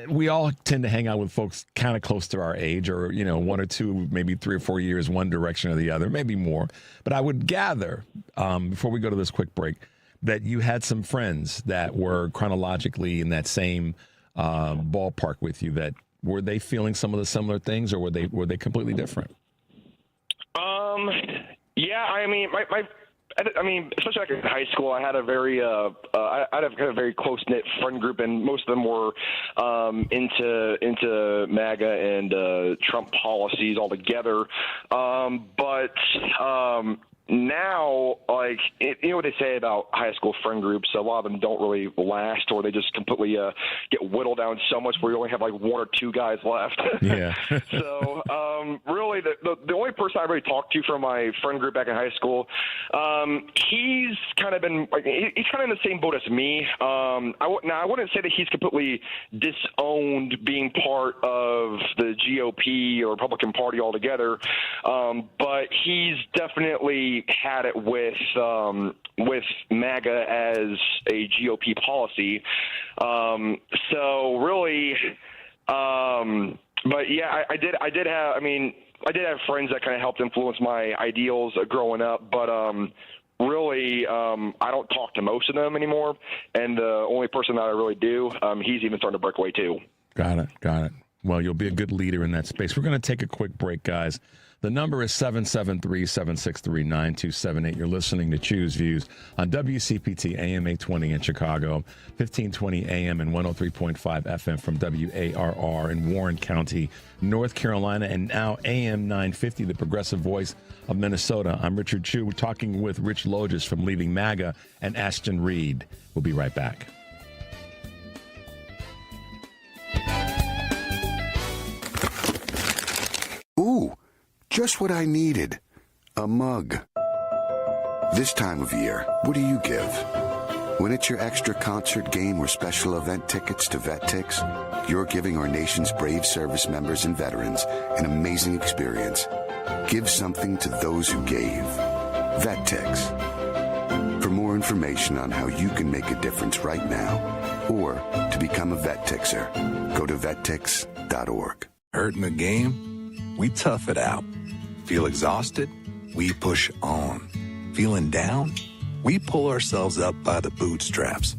we all tend to hang out with folks kind of close to our age, or, 1 or 2, maybe 3 or 4 years, one direction or the other, maybe more. But I would gather, before we go to this quick break, that you had some friends that were chronologically in that same ballpark with you. That were they feeling some of the similar things, or were they completely different? Yeah, I mean, especially like in high school, I had a very, I had a kind of very close knit friend group, and most of them were into MAGA and Trump policies altogether. But now, like, you know what they say about high school friend groups? A lot of them don't really last, or they just completely get whittled down so much where you only have like 1 or 2 guys left. Yeah. So really, the only person I really talked to from my friend group back in high school, he's kind of been like, he's kind of in the same boat as me. I wouldn't say that he's completely disowned being part of the GOP or Republican Party altogether, but he's definitely had it with MAGA as a GOP policy. So really, but yeah, I did have friends that kind of helped influence my ideals growing up, but really, I don't talk to most of them anymore. And the only person that I really do, he's even starting to break away too. Got it. Well, you'll be a good leader in that space. We're going to take a quick break, guys. The number is 773-763-9278. You're listening to Choose Views on WCPT AM 820 in Chicago, 1520 AM and 103.5 FM from WARR in Warren County, North Carolina, and now AM 950, the progressive voice of Minnesota. I'm Richard Chu. We're talking with Rich Logis from Leaving MAGA and Ashton Reed. We'll be right back. Ooh. Just what I needed. A mug. This time of year, what do you give? When it's your extra concert, game, or special event tickets to VetTix, you're giving our nation's brave service members and veterans an amazing experience. Give something to those who gave. VetTix. For more information on how you can make a difference right now, or to become a VetTixer, go to vettix.org. Hurt in the game? We tough it out. Feel exhausted? We push on. Feeling down? We pull ourselves up by the bootstraps.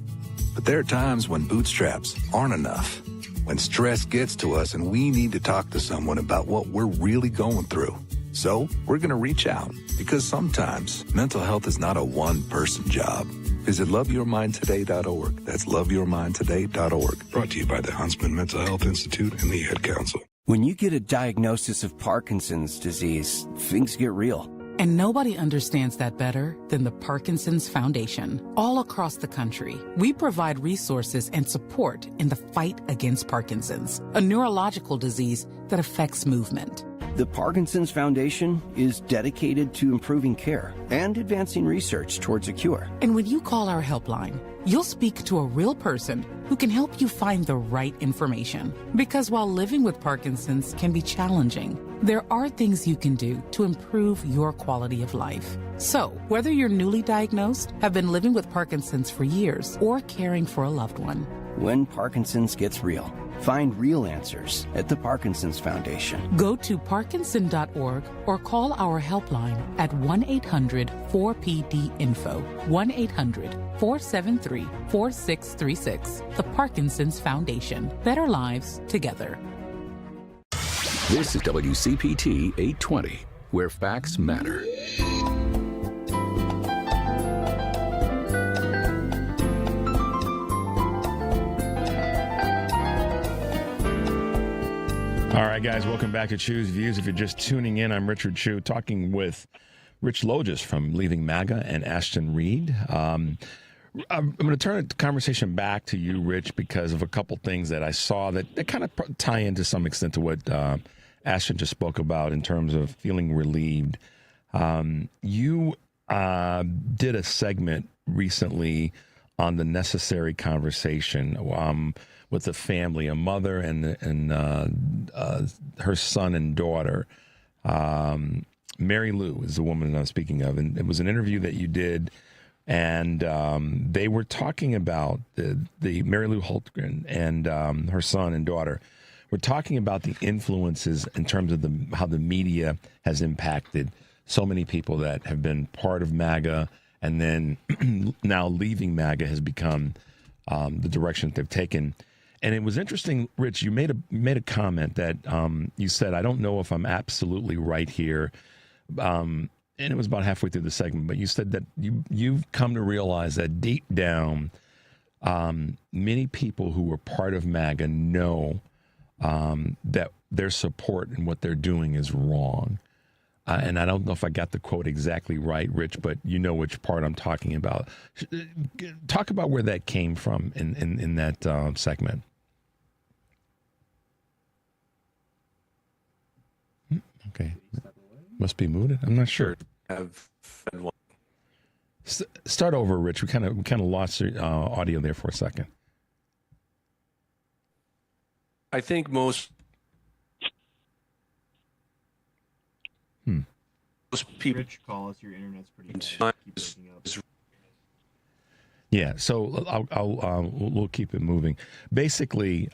But there are times when bootstraps aren't enough. When stress gets to us and we need to talk to someone about what we're really going through. So we're going to reach out, because sometimes mental health is not a one-person job. Visit loveyourmindtoday.org. That's loveyourmindtoday.org. Brought to you by the Huntsman Mental Health Institute and the Ad Council. When you get a diagnosis of Parkinson's disease, things get real. And nobody understands that better than the Parkinson's Foundation. All across the country, we provide resources and support in the fight against Parkinson's, a neurological disease that affects movement. The Parkinson's Foundation is dedicated to improving care and advancing research towards a cure. And when you call our helpline, you'll speak to a real person who can help you find the right information. Because while living with Parkinson's can be challenging, there are things you can do to improve your quality of life. So, whether you're newly diagnosed, have been living with Parkinson's for years, or caring for a loved one, when Parkinson's gets real, find real answers at the Parkinson's Foundation. Go to parkinson.org or call our helpline at 1-800-4PD-INFO, 1-800-473-4636. The Parkinson's Foundation. Better lives together. This is WCPT 820, where facts matter. All right, guys, welcome back to Choose Views. If you're just tuning in, I'm Richard Chu, talking with Rich Logis from Leaving MAGA and Ashton Reed. I'm going to turn the conversation back to you, Rich, because of a couple things that I saw that kind of tie into some extent to what Ashton just spoke about in terms of feeling relieved. You did a segment recently on the necessary conversation with a family, a mother and her son and daughter. Mary Lou is the woman I'm speaking of. And it was an interview that you did And they were talking about the Mary Lou Holtgren and her son and daughter. We're talking about the influences in terms of how the media has impacted so many people that have been part of MAGA, and then now leaving MAGA has become the direction that they've taken. And it was interesting, Rich, you made a comment that you said, I don't know if I'm absolutely right here. And it was about halfway through the segment, but you said that you've come to realize that deep down, many people who were part of MAGA know that their support and what they're doing is wrong. And I don't know if I got the quote exactly right, Rich, but you know which part I'm talking about. Talk about where that came from in that segment. Okay. Must be muted. I'm not sure. Start over, Rich. We kind of lost audio there for a second. I think most people. Rich, call us. Your internet's pretty bad. Keep breaking up. Yeah, so we'll keep it moving. Basically,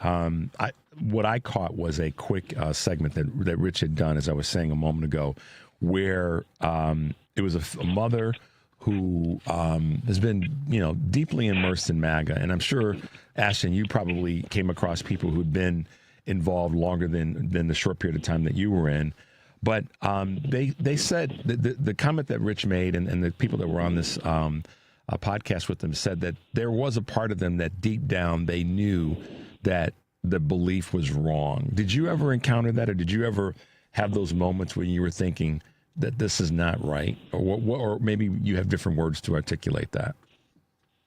what I caught was a quick segment that Rich had done, as I was saying a moment ago, where it was a mother who has been, deeply immersed in MAGA, and I'm sure, Ashton, you probably came across people who'd been involved longer than the short period of time that you were in. But they said the comment that Rich made, and the people that were on this podcast with them said that there was a part of them that deep down they knew that the belief was wrong. Did you ever encounter that, or did you ever have those moments when you were thinking that this is not right, or maybe you have different words to articulate that?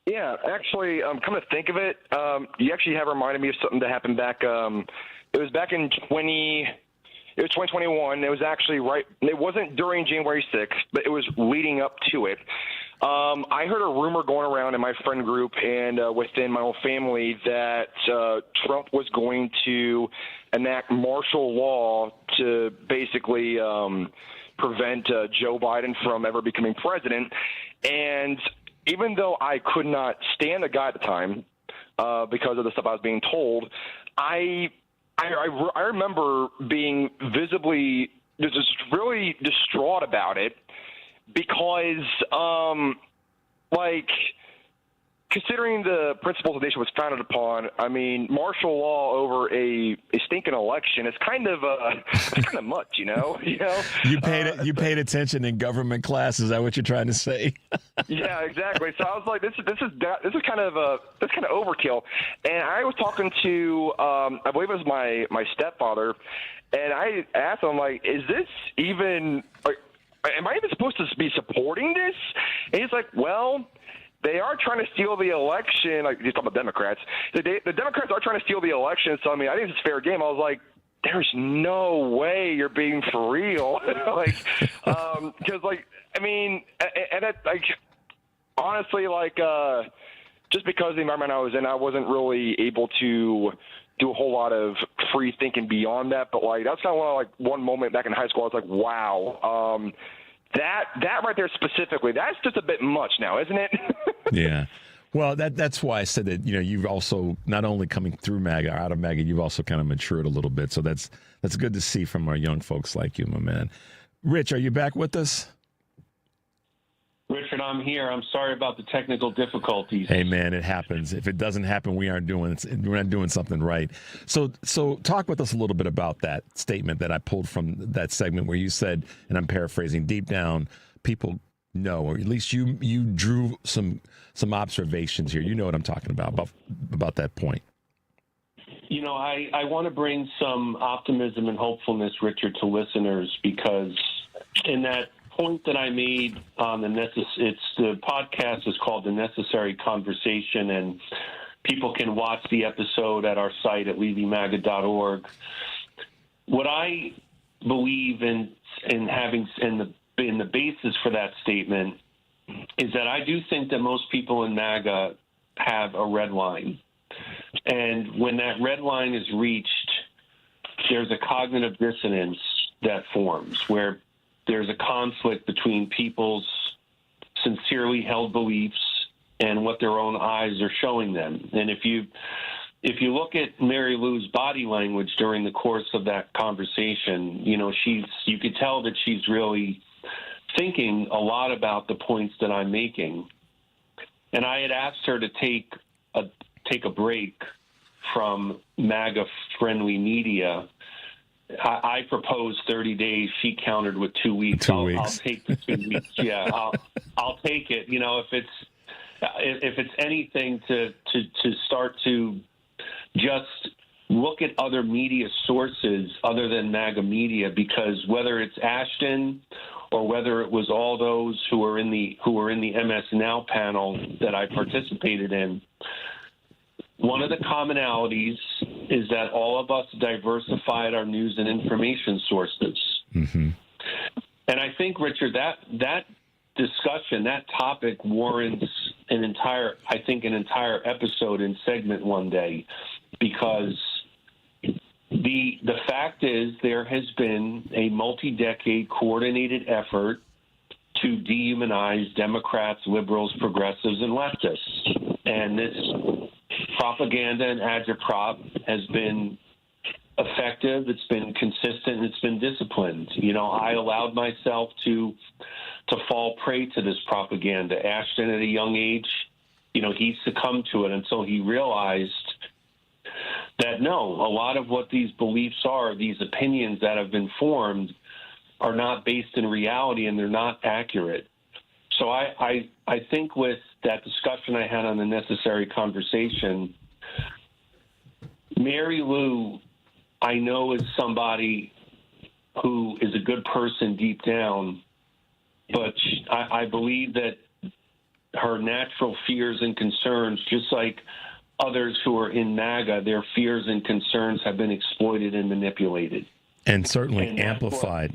Yeah, actually, come to think of it, you actually have reminded me of something that happened back. It was back in 2021. It was actually right. It wasn't during January 6th, but it was leading up to it. I heard a rumor going around in my friend group and within my own family that Trump was going to enact martial law to basically prevent Joe Biden from ever becoming president. And even though I could not stand the guy at the time because of the stuff I was being told, I remember being visibly just really distraught about it because, considering the principles the nation was founded upon, I mean, martial law over a stinking election is kind of much, you know. You paid attention in government class. Is that what you're trying to say? Yeah, exactly. So I was like, this is kind of overkill. And I was talking to, I believe it was my stepfather, and I asked him, like, is this even? Am I even supposed to be supporting this? And he's like, well, they are trying to steal the election. Like, he's talking about Democrats. The Democrats are trying to steal the election. So, I mean, I think it's fair game. I was like, there's no way you're being for real. Because, I mean, and that, honestly, just because of the environment I was in, I wasn't really able to do a whole lot of free thinking beyond that. But, that's kind of one moment back in high school. I was like, wow. That right there specifically, that's just a bit much now, isn't it? Yeah. Well, that's why I said that, you've also, not only coming through MAGA, out of MAGA, you've also kind of matured a little bit. So that's good to see from our young folks like you, my man. Rich, are you back with us? Richard, I'm here. I'm sorry about the technical difficulties. Hey, man, it happens. If it doesn't happen, we're not doing something right. So talk with us a little bit about that statement that I pulled from that segment where you said, and I'm paraphrasing, deep down, people know, or at least you drew some observations here. You know what I'm talking about that point. I want to bring some optimism and hopefulness, Richard, to listeners, because in that point that I made on the podcast is called The Necessary Conversation, and people can watch the episode at our site at leavingmaga.org. What I believe in the basis for that statement is that I do think that most people in MAGA have a red line. And when that red line is reached, there's a cognitive dissonance that forms where there's a conflict between people's sincerely held beliefs and what their own eyes are showing them. And if you look at Mary Lou's body language during the course of that conversation, you could tell that she's really thinking a lot about the points that I'm making. And I had asked her to take a break from MAGA-friendly media. I proposed 30 days. She countered with 2 weeks. I'll take the 2 weeks. Yeah, I'll take it. If it's anything to start to just look at other media sources other than MAGA media, because whether it's Ashton or whether it was all those who were in the MS Now panel that I participated in, one of the commonalities is that all of us diversified our news and information sources. Mm-hmm. And I think, Richard, that discussion, that topic warrants an entire episode and segment one day, because the fact is there has been a multi-decade coordinated effort to dehumanize Democrats, liberals, progressives, and leftists. And this propaganda and agitprop has been effective, it's been consistent, it's been disciplined. I allowed myself to fall prey to this propaganda. Ashton, at a young age, he succumbed to it until he realized that no, a lot of what these beliefs are, these opinions that have been formed, are not based in reality and they're not accurate. So I think with that discussion I had on the necessary conversation, Mary Lou, I know, is somebody who is a good person deep down, but I believe that her natural fears and concerns, just like others who are in MAGA, their fears and concerns have been exploited and manipulated. And certainly amplified.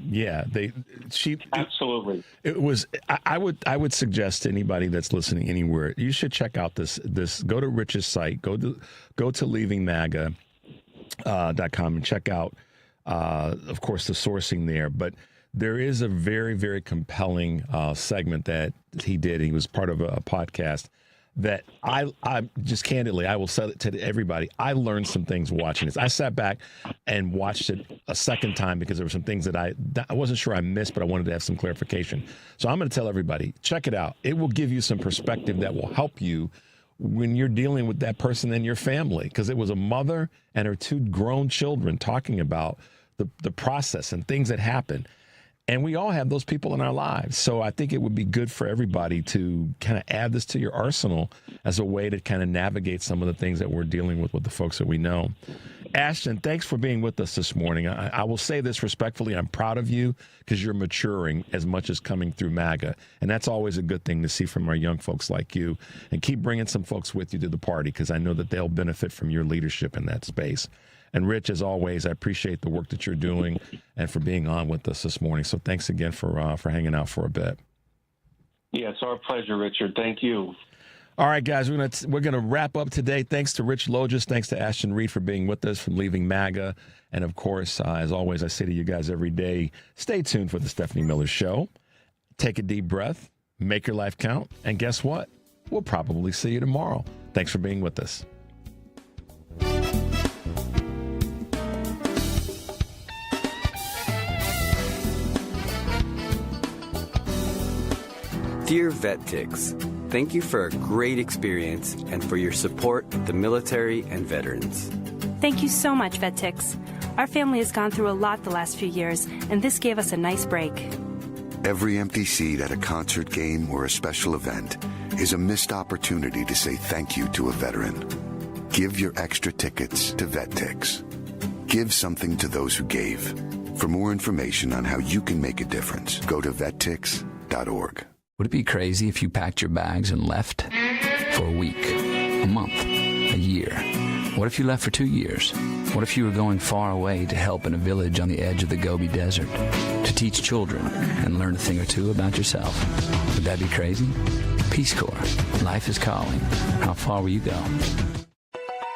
Absolutely. It was. I would suggest to anybody that's listening anywhere, you should check out this. Go to Rich's site. Go to leavingmaga.com and check out, of course, the sourcing there. But there is a very, very compelling segment that he did. He was part of a podcast that I just candidly, I will say it to everybody. I learned some things watching this. I sat back and watched it a second time because there were some things that I wasn't sure I missed, but I wanted to have some clarification. So I'm going to tell everybody, check it out. It will give you some perspective that will help you when you're dealing with that person in your family, because it was a mother and her two grown children talking about the process and things that happen. And we all have those people in our lives. So I think it would be good for everybody to kind of add this to your arsenal as a way to kind of navigate some of the things that we're dealing with the folks that we know. Ashton, thanks for being with us this morning. I will say this respectfully. I'm proud of you because you're maturing as much as coming through MAGA. And that's always a good thing to see from our young folks like you. And keep bringing some folks with you to the party, because I know that they'll benefit from your leadership in that space. And Rich, as always, I appreciate the work that you're doing and for being on with us this morning. So thanks again for hanging out for a bit. Yeah, it's our pleasure, Richard. Thank you. All right, guys, we're gonna wrap up today. Thanks to Rich Logis. Thanks to Ashton Reed for being with us from Leaving MAGA. And, of course, as always, I say to you guys every day, stay tuned for the Stephanie Miller Show. Take a deep breath, make your life count, and guess what? We'll probably see you tomorrow. Thanks for being with us. Dear Vet Ticks, thank you for a great experience and for your support of the military and veterans. Thank you so much, Vet Ticks. Our family has gone through a lot the last few years, and this gave us a nice break. Every empty seat at a concert, game, or a special event is a missed opportunity to say thank you to a veteran. Give your extra tickets to Vet Ticks. Give something to those who gave. For more information on how you can make a difference, go to vettix.org. Would it be crazy if you packed your bags and left? For a week, a month, a year. What if you left for 2 years? What if you were going far away to help in a village on the edge of the Gobi Desert? To teach children and learn a thing or two about yourself? Would that be crazy? Peace Corps. Life is calling. How far will you go?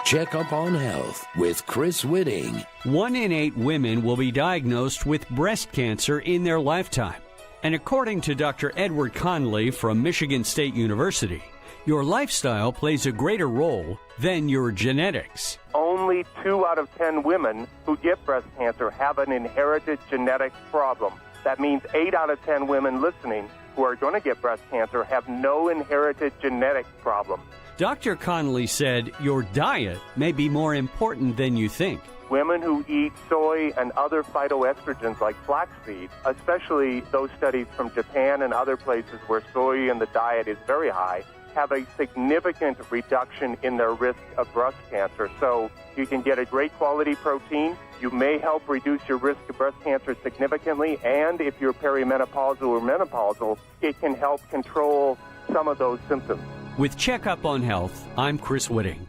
Check up on health with Chris Whitting. 1 in 8 women will be diagnosed with breast cancer in their lifetime. And according to Dr. Edward Conley from Michigan State University, your lifestyle plays a greater role than your genetics. Only 2 out of 10 women who get breast cancer have an inherited genetic problem. That means 8 out of 10 women listening who are going to get breast cancer have no inherited genetic problem. Dr. Conley said your diet may be more important than you think. Women who eat soy and other phytoestrogens like flaxseed, especially those studies from Japan and other places where soy in the diet is very high, have a significant reduction in their risk of breast cancer. So you can get a great quality protein. You may help reduce your risk of breast cancer significantly. And if you're perimenopausal or menopausal, it can help control some of those symptoms. With Checkup on Health, I'm Chris Whitting.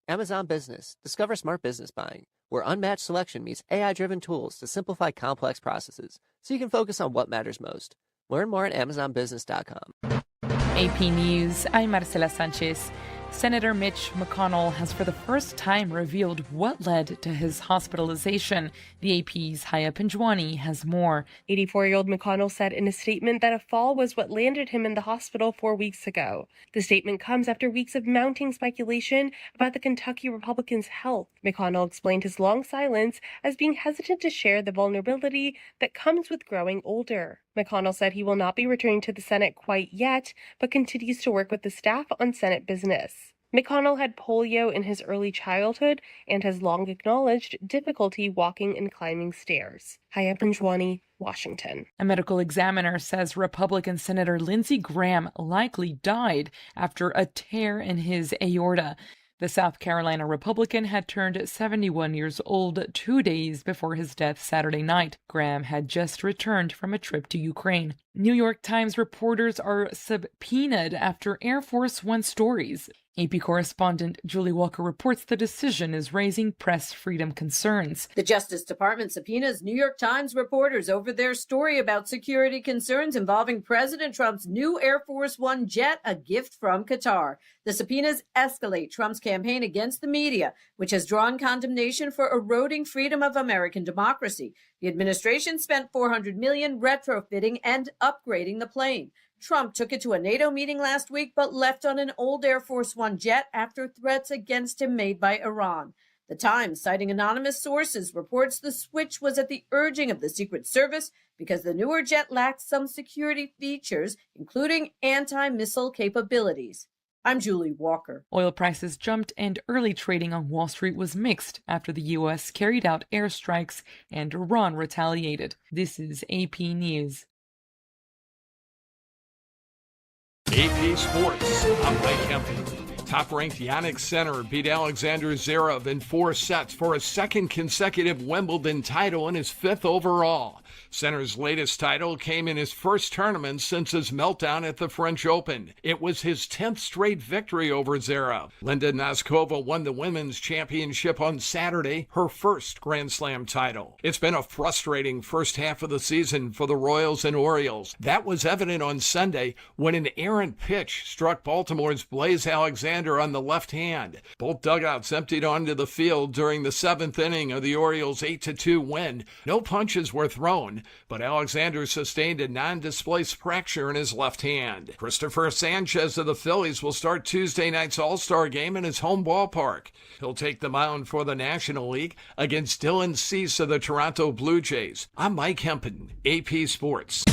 Amazon Business. Discover smart business buying, where unmatched selection meets AI-driven tools to simplify complex processes so you can focus on what matters most. Learn more at AmazonBusiness.com. AP News, I'm Marcela Sanchez. Senator Mitch McConnell has for the first time revealed what led to his hospitalization. The AP's Haya Pinjwani has more. 84-year-old McConnell said in a statement that a fall was what landed him in the hospital 4 weeks ago. The statement comes after weeks of mounting speculation about the Kentucky Republican's health. McConnell explained his long silence as being hesitant to share the vulnerability that comes with growing older. McConnell said he will not be returning to the Senate quite yet, but continues to work with the staff on Senate business. McConnell had polio in his early childhood and has long acknowledged difficulty walking and climbing stairs. Haya Pinjwani, Washington. A medical examiner says Republican Senator Lindsey Graham likely died after a tear in his aorta. The South Carolina Republican had turned 71 years old 2 days before his death Saturday night. Graham had just returned from a trip to Ukraine. New York Times reporters are subpoenaed after Air Force One stories. AP correspondent Julie Walker reports the decision is raising press freedom concerns. The Justice Department subpoenas New York Times reporters over their story about security concerns involving President Trump's new Air Force One jet, a gift from Qatar. The subpoenas escalate Trump's campaign against the media, which has drawn condemnation for eroding freedom of American democracy. The administration spent $400 million retrofitting and upgrading the plane. Trump took it to a NATO meeting last week, but left on an old Air Force One jet after threats against him made by Iran. The Times, citing anonymous sources, reports the switch was at the urging of the Secret Service because the newer jet lacks some security features, including anti-missile capabilities. I'm Julie Walker. Oil prices jumped and early trading on Wall Street was mixed after the U.S. carried out airstrikes and Iran retaliated. This is AP News. AP Sports, I'm Mike Kempton. Top-ranked Yannick Sinner beat Alexander Zverev in 4 sets for a second consecutive Wimbledon title and his 5th overall. Sinner's latest title came in his first tournament since his meltdown at the French Open. It was his 10th straight victory over Zverev. Linda Noskova won the women's championship on Saturday, her first Grand Slam title. It's been a frustrating first half of the season for the Royals and Orioles. That was evident on Sunday when an errant pitch struck Baltimore's Blaze Alexander on the left hand. Both dugouts emptied onto the field during the 7th inning of the Orioles' 8-2 win. No punches were thrown, but Alexander sustained a non-displaced fracture in his left hand. Christopher Sanchez of the Phillies will start Tuesday night's All-Star game in his home ballpark. He'll take the mound for the National League against Dylan Cease of the Toronto Blue Jays. I'm Mike Hempen, AP Sports.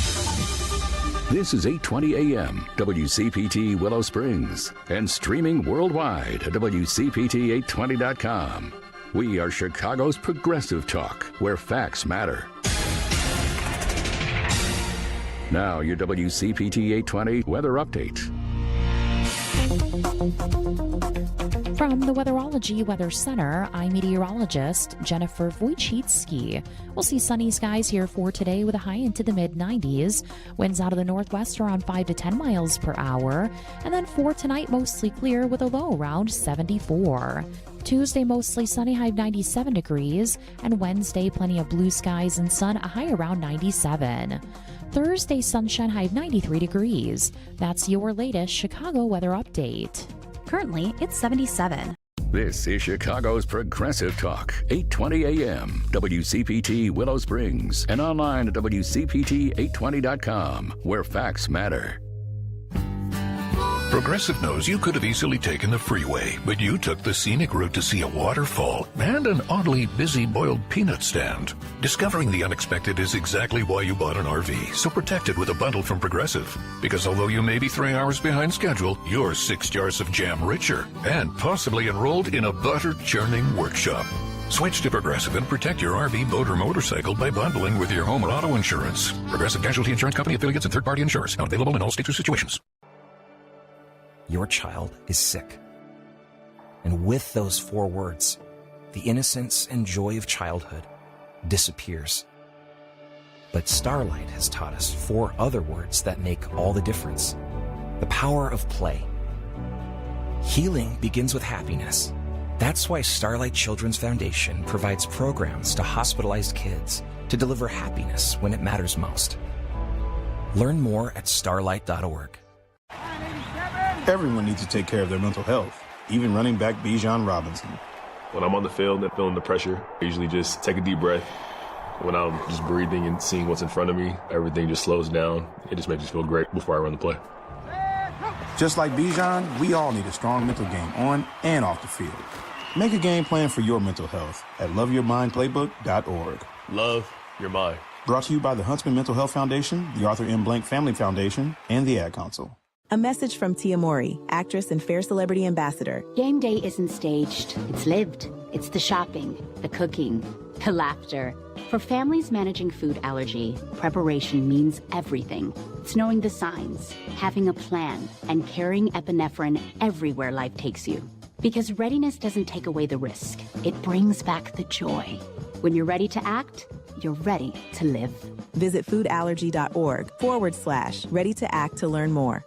This is 820 AM, WCPT Willow Springs, and streaming worldwide at WCPT820.com. We are Chicago's progressive talk, where facts matter. Now, your WCPT 820 weather update. From the Weatherology Weather Center, I'm meteorologist Jennifer Wojcicki. We'll see sunny skies here for today with a high into the mid-90s. Winds out of the northwest around 5 to 10 miles per hour. And then for tonight, mostly clear with a low around 74. Tuesday, mostly sunny, high of 97 degrees. And Wednesday, plenty of blue skies and sun, a high around 97. Thursday, sunshine, high of 93 degrees. That's your latest Chicago weather update. Currently, it's 77. This is Chicago's Progressive Talk, 820 AM, WCPT Willow Springs, and online at WCPT820.com, where facts matter. Progressive knows you could have easily taken the freeway, but you took the scenic route to see a waterfall and an oddly busy boiled peanut stand. Discovering the unexpected is exactly why you bought an RV, so protect it with a bundle from Progressive. Because although you may be 3 hours behind schedule, you're 6 jars of jam richer and possibly enrolled in a butter churning workshop. Switch to Progressive and protect your RV, boat, or motorcycle by bundling with your home or auto insurance. Progressive Casualty Insurance Company, affiliates, and third-party insurers. Not available in all states or situations. Your child is sick. And with those 4 words, the innocence and joy of childhood disappears. But Starlight has taught us 4 other words that make all the difference. The power of play. Healing begins with happiness. That's why Starlight Children's Foundation provides programs to hospitalized kids to deliver happiness when it matters most. Learn more at starlight.org. Everyone needs to take care of their mental health, even running back Bijan Robinson. When I'm on the field and feeling the pressure, I usually just take a deep breath. When I'm just breathing and seeing what's in front of me, everything just slows down. It just makes me feel great before I run the play. Just like Bijan, we all need a strong mental game on and off the field. Make a game plan for your mental health at loveyourmindplaybook.org. Love your mind. Brought to you by the Huntsman Mental Health Foundation, the Arthur M. Blank Family Foundation, and the Ad Council. A message from Tia Mowry, actress and Fair Celebrity Ambassador. Game day isn't staged. It's lived. It's the shopping, the cooking, the laughter. For families managing food allergy, preparation means everything. It's knowing the signs, having a plan, and carrying epinephrine everywhere life takes you. Because readiness doesn't take away the risk. It brings back the joy. When you're ready to act, you're ready to live. Visit foodallergy.org/ready to act to learn more.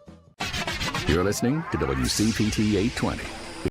You're listening to WCPT 820.